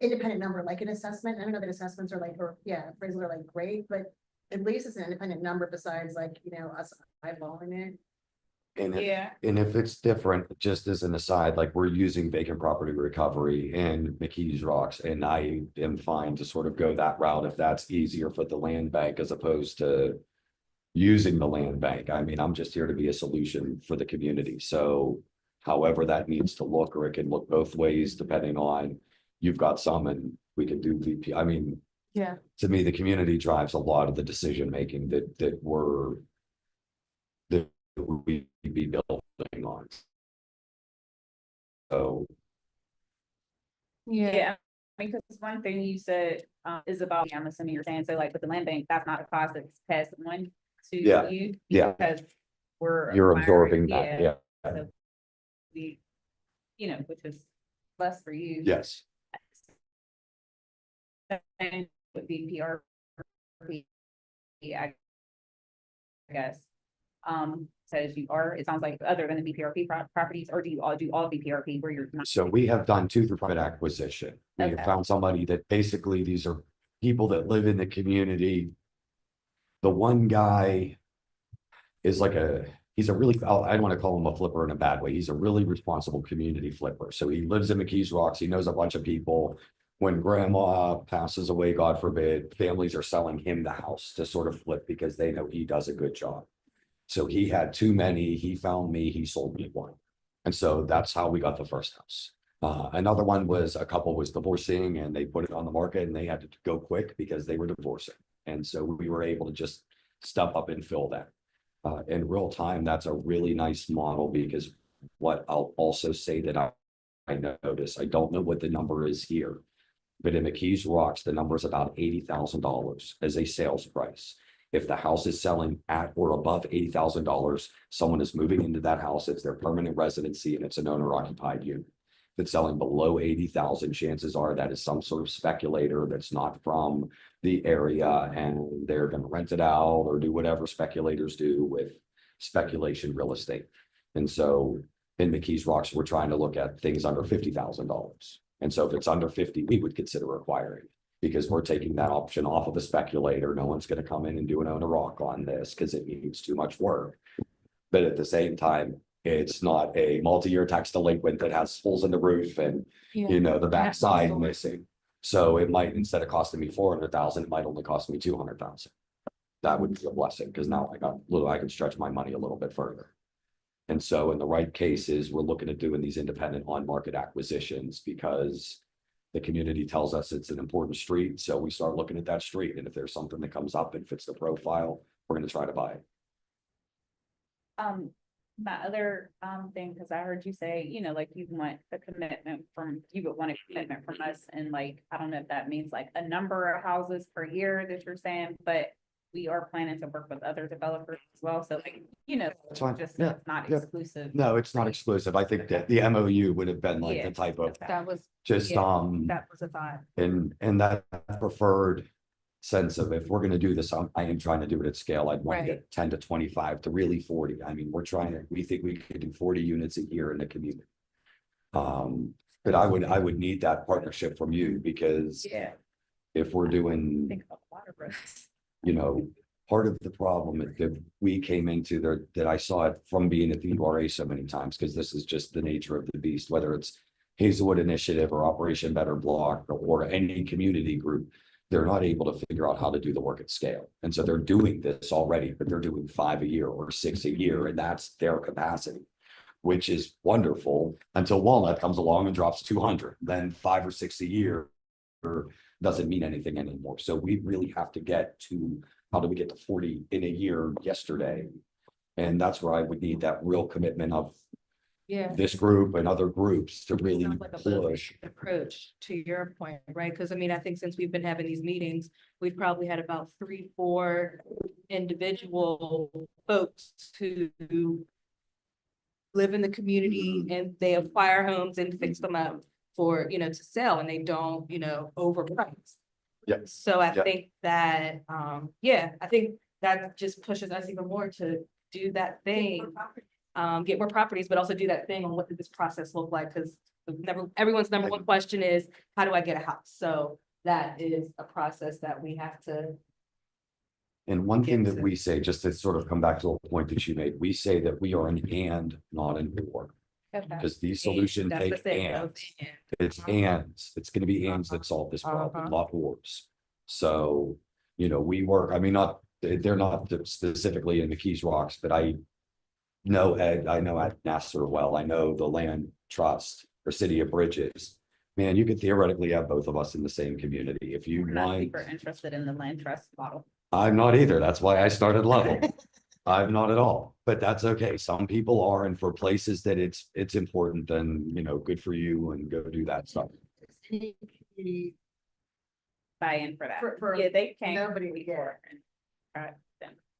independent number, like an assessment. I know that assessments are like, or yeah, appraisals are like great, but at least it's an independent number besides like, you know, us eyeballing it. And if it's different, just as an aside, like we're using vacant property recovery in McKees Rocks, and I am fine to sort of go that route if that's easier for the land bank as opposed to using the land bank. I mean, I'm just here to be a solution for the community. So however that needs to look, or it can look both ways, depending on, you've got some and we can do VP. I mean, Yeah. to me, the community drives a lot of the decision making that we be building on. So Yeah, because one thing you said is about, I'm assuming you're saying, so like with the land bank, that's not a cost that's passed on to Yeah, you. yeah. Because you're acquiring- absorbing that, yeah, So we, you know, which is less for you. yes. And with BPRP, I guess. Says you are, it sounds like other than the BPRP properties, or do you all do all BPRP where you're not? So we have done two through private acquisition. We have Okay. found somebody that basically, these are people that live in the community. The one guy is like he's a really, I don't want to call him a flipper in a bad way. He's a really responsible community flipper. So he lives in McKees Rocks. He knows a bunch of people. When grandma passes away, God forbid, families are selling him the house to sort of flip because they know he does a good job. So he had too many, he found me, he sold me one. And so that's how we got the first house. Another one was, a couple was divorcing and they put it on the market and they had to go quick because they were divorcing. And so we were able to just step up and fill that. In real time, that's a really nice model, because what I'll also say that I notice, I don't know what the number is here, but in McKees Rocks, the number is about $80,000 as a sales price. If the house is selling at or above $80,000, someone is moving into that house. It's their permanent residency and it's an owner occupied unit. If it's selling below 80,000, chances are that is some sort of speculator that's not from the area, and they're going to rent it out or do whatever speculators do with speculation real estate. And so in McKees Rocks, we're trying to look at things under $50,000. And so if it's under 50, we would consider acquiring it, because we're taking that option off of a speculator. No one's going to come in and do an owner rock on this because it needs too much work. But at the same time, it's not a multi-year tax delinquent that has holes in the roof and, you know, the backside missing. So it might, instead of costing me 400,000, it might only cost me 200,000. That would be a blessing, because now I can stretch my money a little bit further. And so in the right cases, we're looking at doing these independent on-market acquisitions because the community tells us it's an important street. So we start looking at that street. And if there's something that comes up and fits the profile, we're going to try to buy it. My other thing, because I heard you say, you know, like you want a commitment from, you would want a commitment from us, and like, I don't know if that means like a number of houses per year that you're saying, but we are planning to work with other developers as well. So like, you know, That's fine. just Yeah. it's not Yeah. exclusive. No, it's not exclusive. I think that the MOU would have been like Yeah. the type of That was, just, that was a thought. and that preferred sense of, if we're going to do this, I am trying to do it at scale. I'd want to get 10 to 25 to really 40. I mean, we think we could do 40 units a year in the community. But I would need that partnership from you, because Yeah. if we're doing, Think about water roads. you know, part of the problem that we came into there, that I saw it from being at the URA so many times, because this is just the nature of the beast, whether it's Hazelwood Initiative or Operation Better Block or any community group, they're not able to figure out how to do the work at scale. And so they're doing this already, but they're doing 5 a year or 6 a year, and that's their capacity, which is wonderful until Walnut comes along and drops 200. Then 5 or 6 a year doesn't mean anything anymore. So we really have to get to, how do we get to 40 in a year yesterday? And that's where I would need that real commitment of this group and other groups to really Sounds like a push. approach to your point, right? Because I mean, I think since we've been having these meetings, we've probably had about 3-4 individual folks who live in the community and they acquire homes and fix them up for, you know, to sell, and they don't, you know, overprice. Yeah. So I Yeah. think that, yeah, I think that just pushes us even more to do that thing. Get more properties, but also do that thing on what did this process look like? Cause everyone's number one question is, how do I get a house? So that is a process that we have to. And one thing Get that to. we say, just to sort of come back to a point that you made, we say that we are an and, not an or. Because these solutions That's the take thing, and, those it's ands, it's gonna be ands that solve this problem, not ors. So, you know, we work, I mean, not, they're not specifically in the Keys Rocks, but I know Ed, I know Ed Nasser well, I know the land trust or City of Bridges. Man, you could theoretically have both of us in the same community if you We're not want. super interested in the land trust model. I'm not either. That's why I started Level. I'm not at all, but that's okay. Some people are, and for places that it's important, then, you know, good for you and go do that stuff. Buy in for that. For Yeah, they came. nobody to get.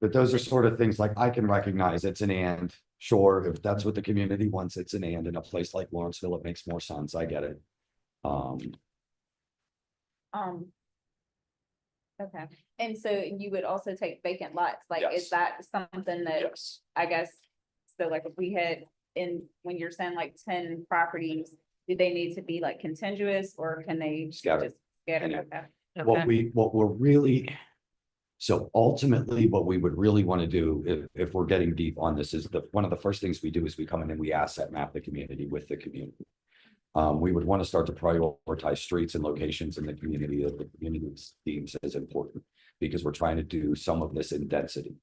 But those are sort of things like I can recognize it's an and, sure, if that's what the community wants, it's an and. In a place like Lawrenceville, it makes more sense. I get it. Okay, and so you would also take vacant lots, like, Yes. is that something that, Yes. I guess, so like if we had, when you're saying like 10 properties, do they need to be like contiguous or can they Scattered. just scatter? Yeah. Okay. What we're really, so ultimately, what we would really want to do, if we're getting deep on this, is one of the first things we do is we come in and we asset map the community with the community. We would want to start to prioritize streets and locations in the community that the community deems as important, because we're trying to do some of this in density.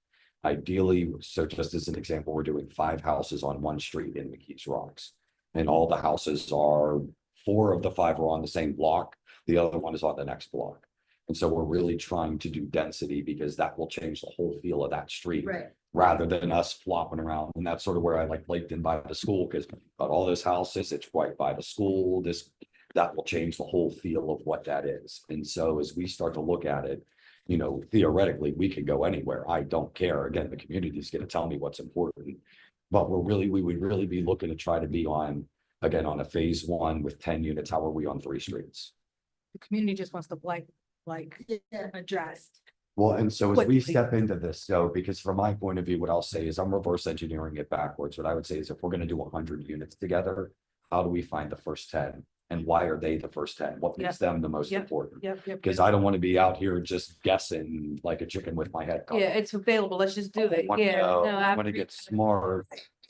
Ideally, so just as an example, we're doing 5 houses on one street in McKees Rocks. And all the houses are, 4 of the 5 are on the same block, the other one is on the next block. And so we're really trying to do density because that will change the whole feel of that street. Right. Rather than us flopping around. And that's sort of where I like Laketon by the school, because got all those houses, it's right by the school, that will change the whole feel of what that is. And so as we start to look at it, you know, theoretically, we can go anywhere. I don't care. Again, the community is going to tell me what's important. But we would really be looking to try to be on, again, on a phase 1 with 10 units. How are we on 3 streets? The community just wants to Yeah. addressed. Well, and so as we Quickly. step into this, so because from my point of view, what I'll say is I'm reverse engineering it backwards. What I would say is if we're going to do 100 units together, how do we find the first 10? And why are they the first 10? What makes them the most important? Yep. Because I don't want to be out here just guessing like a chicken with my head cut. Yeah, it's available. Let's just do it. I wanna Yeah. know, No, I want to get smart.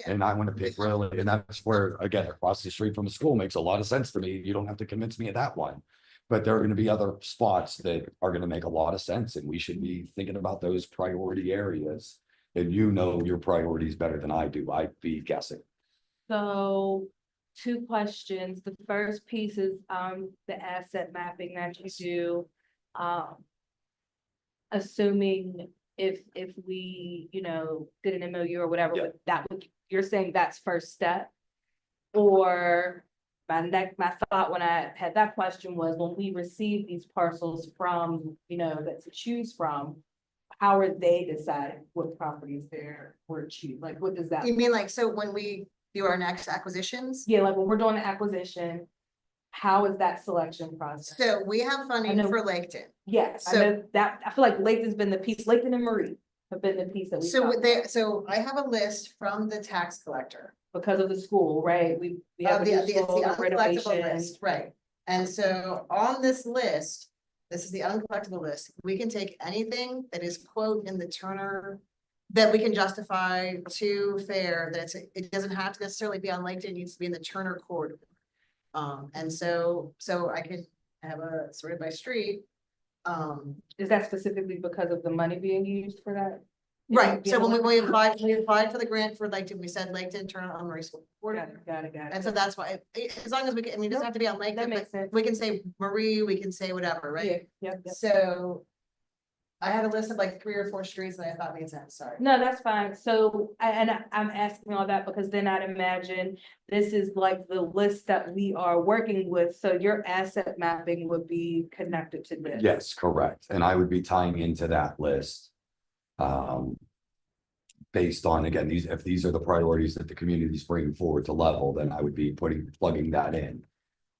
And I want to pick really, and that's where, again, across the street from the school makes a lot of sense to me. You don't have to convince me of that one. But there are going to be other spots that are going to make a lot of sense, and we should be thinking about those priority areas. And you know your priorities better than I do. I'd be guessing. So 2 questions. The first piece is the asset mapping that you do. Assuming if we, you know, did an MOU or whatever, Yeah. but that would, you're saying that's first step? Or my thought when I had that question was when we receive these parcels from, you know, that to choose from, how are they deciding what properties we're choosing? Like, what does that? You mean like, so when we do our next acquisitions? Yeah, like when we're doing the acquisition, how is that selection process? So we have funding know- for Laketon. Yes, I So- know that, I feel like Lathan's been the piece, Lathan and Marie have been the piece that we. So I have a list from the tax collector. Because of the school, right? We have a The new it's school, the the uncollectible renovation. list, right? And so on this list, this is the uncollectible list. We can take anything that is quote in the Turner that we can justify to fair, that it doesn't have to necessarily be on LinkedIn, it needs to be in the Turner corridor. And so I can have a sorted by street. Is that specifically because of the money being used for that? Right, so when we Yeah. applied for the grant for Laketon, we said Laketon, Turner on Marie School. Got it. And so that's why, as long as we can, I mean, it doesn't have to be on That Laketon, makes but sense. we can say Marie, we can say whatever, right? Yeah. So I had a list of like 3 or 4 streets that I thought made sense, sorry. No, that's fine. So, I'm asking all that because then I'd imagine this is like the list that we are working with. So your asset mapping would be connected to this. Yes, correct. And I would be tying into that list. Based on, again, if these are the priorities that the community is bringing forward to Level, then I would be plugging that in.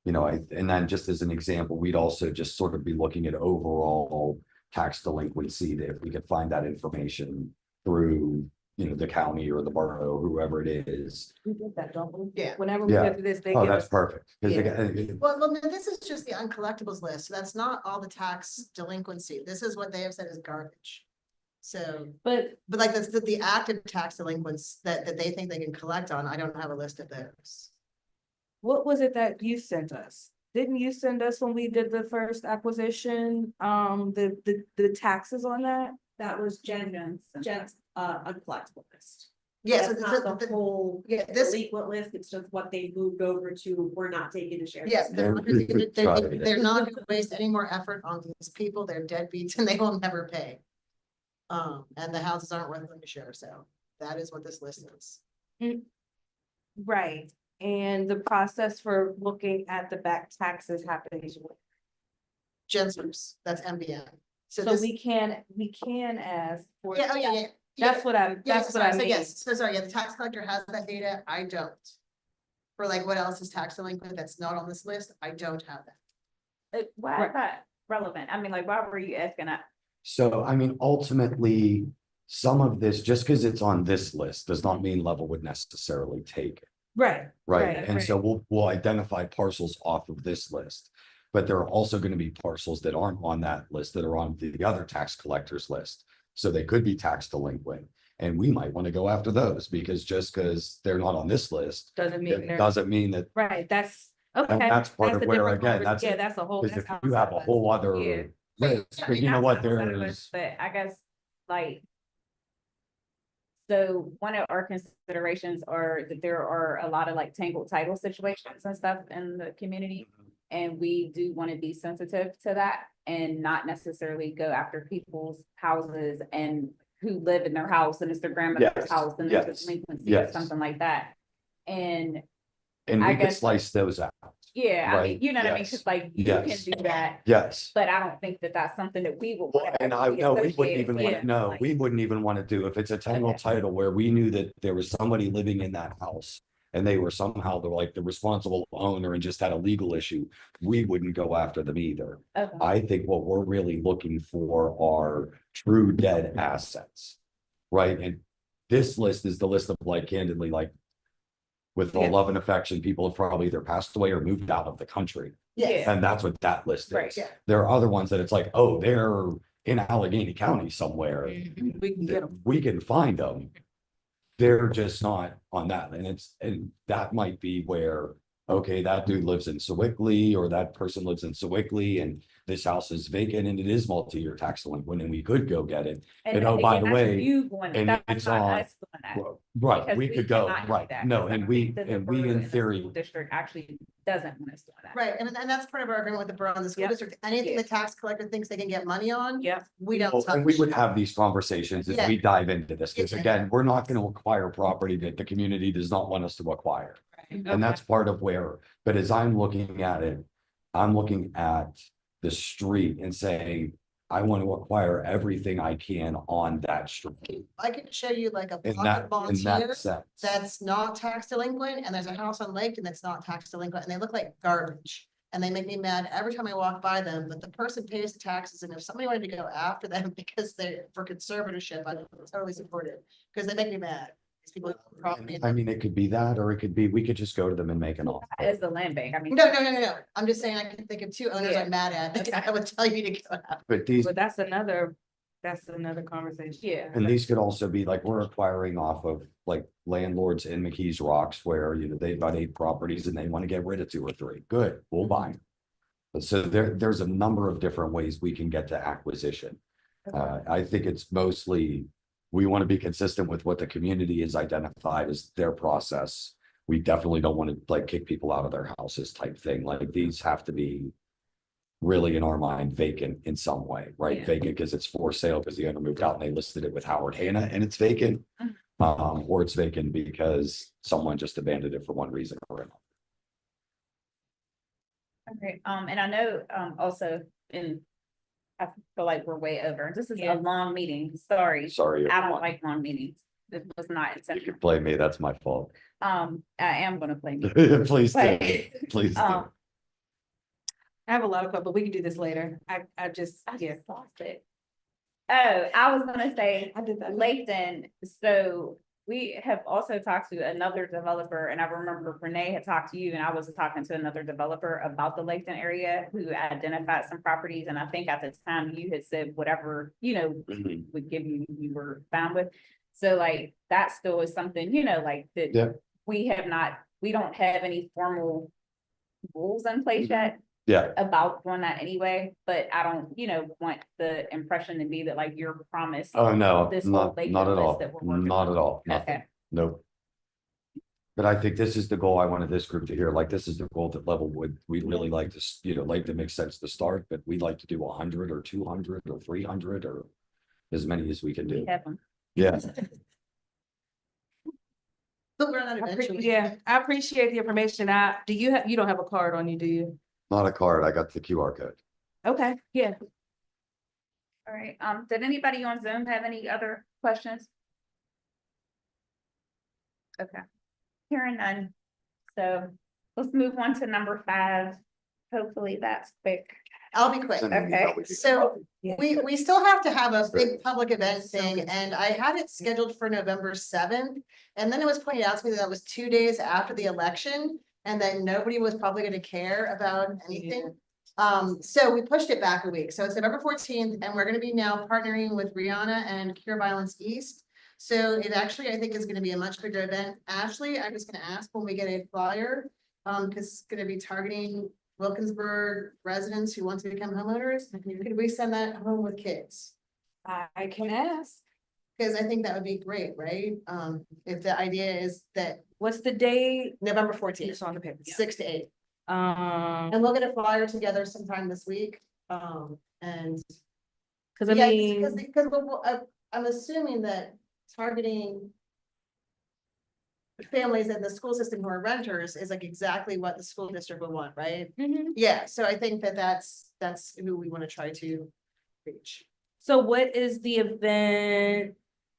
And then just as an example, we'd also just sort of be looking at overall tax delinquency, that if we could find that information through, the county or the borough, whoever it is. We did that, don't we? Yeah. Whenever we Yeah. go through this, they Oh, give that's us, perfect. 'Cause they Yeah. get- Well, this is just the uncollectibles list. So that's not all the tax delinquency. This is what they have said is garbage. So, but but like that's the active tax delinquents that they think they can collect on. I don't have a list of those. what was it that you sent us? Didn't you send us when we did the first acquisition, the taxes on that? That was Jen's uncollectible list. Yeah, so That's not the whole yeah, this, delinquent list, it's just what they moved over to, we're not taking a share. yeah, they're not gonna- They're- they're not gonna waste any more effort on these people. They're deadbeats and they will never pay. And the houses aren't worth them to share, so that is what this list is. Right, and the process for looking at the back taxes happens. Gensler's, that's MBN. So So this, we can ask for. yeah, oh, yeah, yeah. That's what I, Yeah, that's what sorry, I so mean. yes, so sorry, yeah, the tax collector has that data, I don't. For like what else is tax delinquent that's not on this list, I don't have that. Why is that relevant? I mean, like, why were you asking that? So, ultimately, some of this, just because it's on this list, does not mean Level would necessarily take it. Right. Right, Right, and so we'll identify parcels off of this list. But there are also going to be parcels that aren't on that list that are on the other tax collectors list. So they could be tax delinquent, and we might want to go after those, because just because they're not on this list, Doesn't mean it they're, doesn't mean that, right, that's, okay. that's part of a where, different again, conver- that's, Yeah, that's a whole. because that's if you have a outside. whole Yeah. other list, but you know what, there's. But I guess, like. So one of our considerations are that there are a lot of like tangled title situations and stuff in the community. And we do want to be sensitive to that and not necessarily go after people's houses and who live in their house and it's their grandmother's Yes, house and there's a yes, delinquency or yes. something like that. And And I we could guess- slice those out, yeah, I mean, Right, you know what I mean? yes, Cause like you can yes. do that, yes. but I don't think that that's something that we will. Well, and I, no, we wouldn't even want to, no, Like, we wouldn't even want to do, if it's a tangled Okay. title where we knew that there was somebody living in that house. And they were somehow the responsible owner and just had a legal issue, we wouldn't go after them either. okay. I think what we're really looking for are true dead assets. Right, and this list is the list of, like, candidly, like. With all Yeah. love and affection, people have probably either passed away or moved out of the country, Yes, and that's what that list Right. is. Yeah. There are other ones that it's like, oh, they're in Allegheny County somewhere. We can get them. We can find them. They're just not on that, and that might be where, okay, that dude lives in Sewickley, or that person lives in Sewickley, and this house is vacant, and it is multi-year tax delinquent, and we could go get it. And oh, by again, the that's way, you going, and that's it's not on- us doing that. Well, right, Because we could go, cannot do right, that, no, because I and don't we, think that the and we borough in and the theory, school District actually doesn't want us doing that. right, and that's part of our agreement with the borough and the school Yep. district. Anything Yeah. the tax collector thinks they can get money on, Yep. we don't well, and we touch. would have these conversations as Yeah. we dive into this, because Yeah. again, we're not gonna acquire property that the community does not want us to acquire. And that's part of where, but as I'm looking at it, I'm looking at the street and saying, I want to acquire everything I can on that street. I can show you like a In pocket that, bond in here that sense. that's not tax delinquent, and there's a house on Lake and that's not tax delinquent, and they look like garbage. And they make me mad every time I walk by them, but the person pays the taxes, and if somebody wanted to go after them because they're for conservatorship, I would totally support it, because they make me mad. These people own property. I mean, it could be that, or it could be, we could just go to them and make an offer. As the land bank, I mean. No. I'm just saying I can think of two owners Yeah. I'm mad at, that I would tell you to go after. But these, But that's another conversation. Yeah. and these could also be like, we're acquiring off of like landlords in McKees Rocks where, they've got 8 properties and they want to get rid of 2 or 3. Good, we'll buy them. But so there's a number of different ways we can get to acquisition. I think it's mostly, we want to be consistent with what the community has identified as their process. We definitely don't want to like kick people out of their houses type thing. Like these have to be really, in our mind, vacant in some way, right? Yeah. Vacant because it's for sale because the owner moved out and they listed it with Howard Hanna and it's vacant. Or it's vacant because someone just abandoned it for one reason or another. Okay, and I know, also I feel like we're way over. This is Yeah. a long meeting, sorry. Sorry, I don't everyone. like long meetings. This was not You intentional. can blame me, that's my fault. I am gonna blame you. Please do, But, please do. um, I have a lot of questions, but we can do this later. I just, I yeah. just lost it. Oh, I was gonna say, I did that. Lathan, so we have also talked to another developer, and I remember Renee had talked to you, and I was talking to another developer about the Lathan area who identified some properties, and I think at the time you had said whatever, would give you, you were fine with. So like, that still is something, like Yeah. that we don't have any formal rules in place yet Yeah, about doing that anyway, but I don't, want the impression to be that like you're promised. oh, no, This whole not Lakeland at list all, that we're working not on. at all, nothing, Okay. nope. But I think this is the goal I wanted this group to hear, like, this is the goal that we'd really like to, like, to make sense to start, but we'd like to do 100 or 200 or 300 or as many as we can We do. have them. Yeah, But we're not eventually. Yeah, I appreciate the information. You don't have a card on you, do you? not a card, I got the QR code. Okay, yeah. All right, did anybody on Zoom have any other questions? Okay, hearing none. So let's move on to number 5. Hopefully that's quick. I'll be quick. Okay. So Yeah. we still have to have a big public event thing, and I had it scheduled for November 7th. And then it was pointed out to me that was 2 days after the election and that nobody was probably gonna care about anything. So we pushed it back a week. So it's November 14th, and we're gonna be now partnering with Rihanna and Cure Violence East. So it actually, I think, is gonna be a much bigger event. Ashley, I'm just gonna ask when we get a flyer, because it's gonna be targeting Wilkinsburg residents who want to become homeowners. Could we send that home with kids? I can ask. Because I think that would be great, right? If the idea is that What's the date? November 14th, It's on the paper. Yeah. 6 to 8. Um, And we'll get a flyer together sometime this week. And cause I yeah, mean, because I'm assuming that targeting families in the school system who are renters is like exactly what the school district would want, right? Yeah, so I think that that's who we want to try to reach. so what is the event?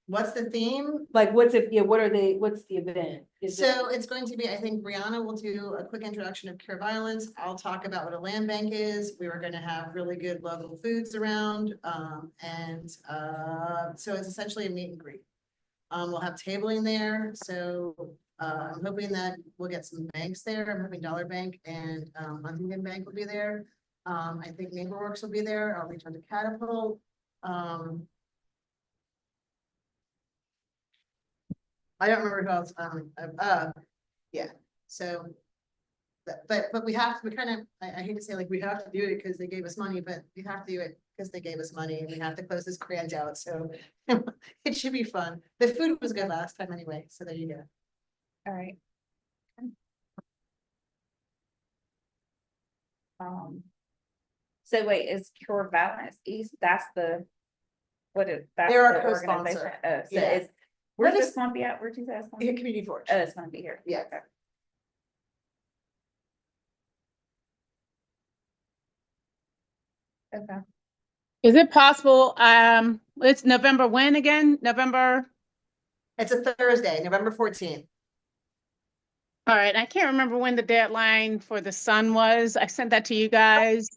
What's the theme? Like, what's it, yeah, what's the event? Is it- So it's going to be, I think Brianna will do a quick introduction of Cure Violence. I'll talk about what a land bank is. We were gonna have really good local foods around, so it's essentially a meet and greet. We'll have tabling there, so I'm hoping that we'll get some banks there. I'm hoping Dollar Bank and Huntington Bank will be there. I think NeighborWorks will be there. I'll reach out to Catapult. I don't remember who else, yeah, so. But we kind of, I hate to say like, we have to do it because they gave us money, but we have to do it because they gave us money and we have to close this grant out, so. It should be fun. The food was good last time anyway, so there you go. All right. So wait, is Cure Violence East, that's the, that's They're our the co-sponsor. organization? Oh, so Yeah. it's, where's What this is- gonna be at? Where'd you say it's gonna be? Community Forge. Oh, it's gonna be here. Yeah. Okay. Is it possible, it's November when again? November? It's a Thursday, November 14th. All right, I can't remember when the deadline for the sun was. I sent that to you guys.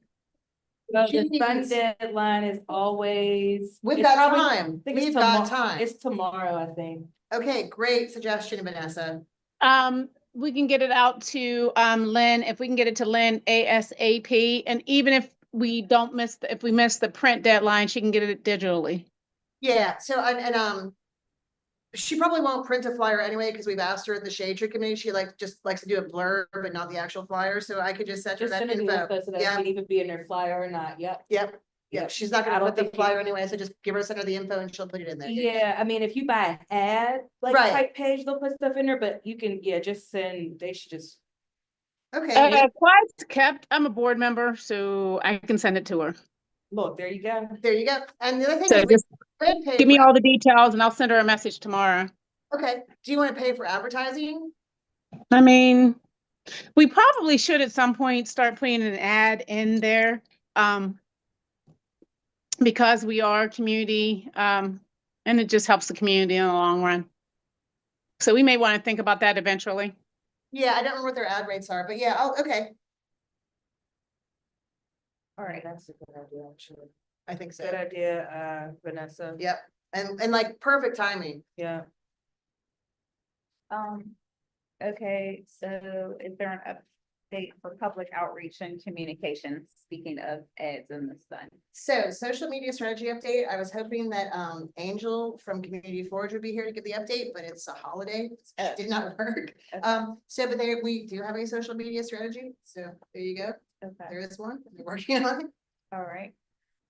Well, the Jeez. sun deadline is always. We've it's got probably- time. I think it's We've got tomorrow- time. It's tomorrow, I think. Okay, great suggestion, Vanessa. We can get it out to Lynn, if we can get it to Lynn ASAP, and even if we don't miss, if we miss the print deadline, she can get it digitally. Yeah, so she probably won't print a flyer anyway, because we've asked her at the Shade Tree Committee, she just likes to do a blurb, but not the actual flyer, so I could just send her Just that send it to info. info so that Yeah. it can even be in their flyer or not, yep. Yep, Yep. she's not I gonna don't put the think you- flyer anyway, so just give her, send her the info and she'll put it in there. Yeah, I mean, if you buy an ad, like Right. type page, they'll put stuff in there, but you can, yeah, just send, they should just. Okay, Quiet's kept, I'm a board member, so I can send it to her. Look, there you go. there you go. And the other thing So is, we just could pay give me for- all the details and I'll send her a message tomorrow. Okay, do you want to pay for advertising? I mean, we probably should at some point start putting an ad in there. Because we are community, and it just helps the community in the long run. So we may want to think about that eventually. Yeah, I don't remember what their ad rates are, but yeah, okay. All right, that's a good idea, actually. I think so. Good idea, Vanessa. Yep, and like perfect timing. Yeah. Okay, so is there an update for public outreach and communications, speaking of ads in the sun? So social media strategy update, I was hoping that Angel from Community Forge would be here to give the update, but it's a holiday. So it did not work. So but we do have a social media strategy, so there you go. Okay, There is one, we're working on it. all right.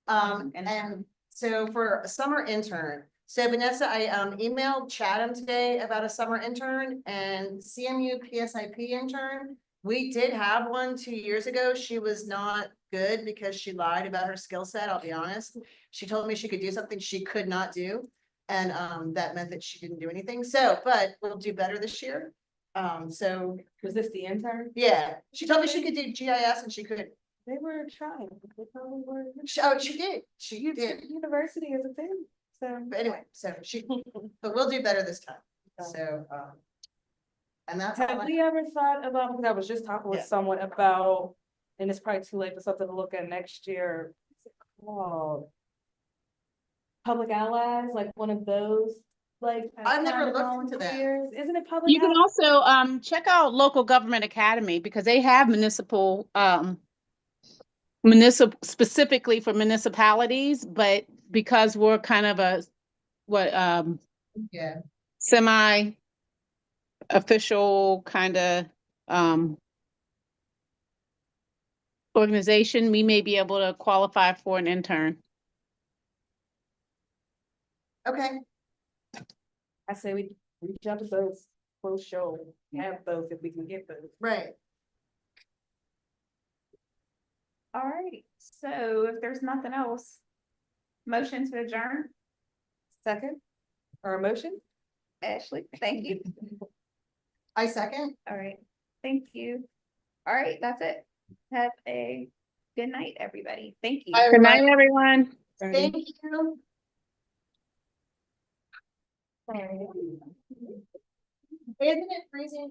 And so for a summer intern, so Vanessa, I emailed Chatham today about a summer intern and CMU PSIP intern. We did have one 2 years ago. She was not good because she lied about her skill set, I'll be honest. She told me she could do something she could not do. And that meant that she didn't do anything. So, but we'll do better this year. So Was this the intern? yeah, she told me she could do GIS and she could. They were trying, they probably were. She did. She did. University is a thing, so. But anyway, so but we'll do better this time. So, and that's all Have I- we ever thought about, because I was just talking with Yeah. someone about, and it's probably too late, but something to look at next year. What's it called? Public allies, like one of those, like. I've never kind of looked into that. volunteers. Isn't it public? You can also check out Local Government Academy because they have municipal specifically for municipalities, but because we're kind of a Yeah, semi official kind of organization, we may be able to qualify for an intern. okay, I say we reach out to those, we'll show, have those if we can get those. right. All right, so if there's nothing else, motion to adjourn, Second, or a motion? Ashley, thank you. I second. All right, thank you. All right, that's it. Have a good night, everybody. Thank you. Bye, Good night, everyone. Thank you. Isn't it freezing?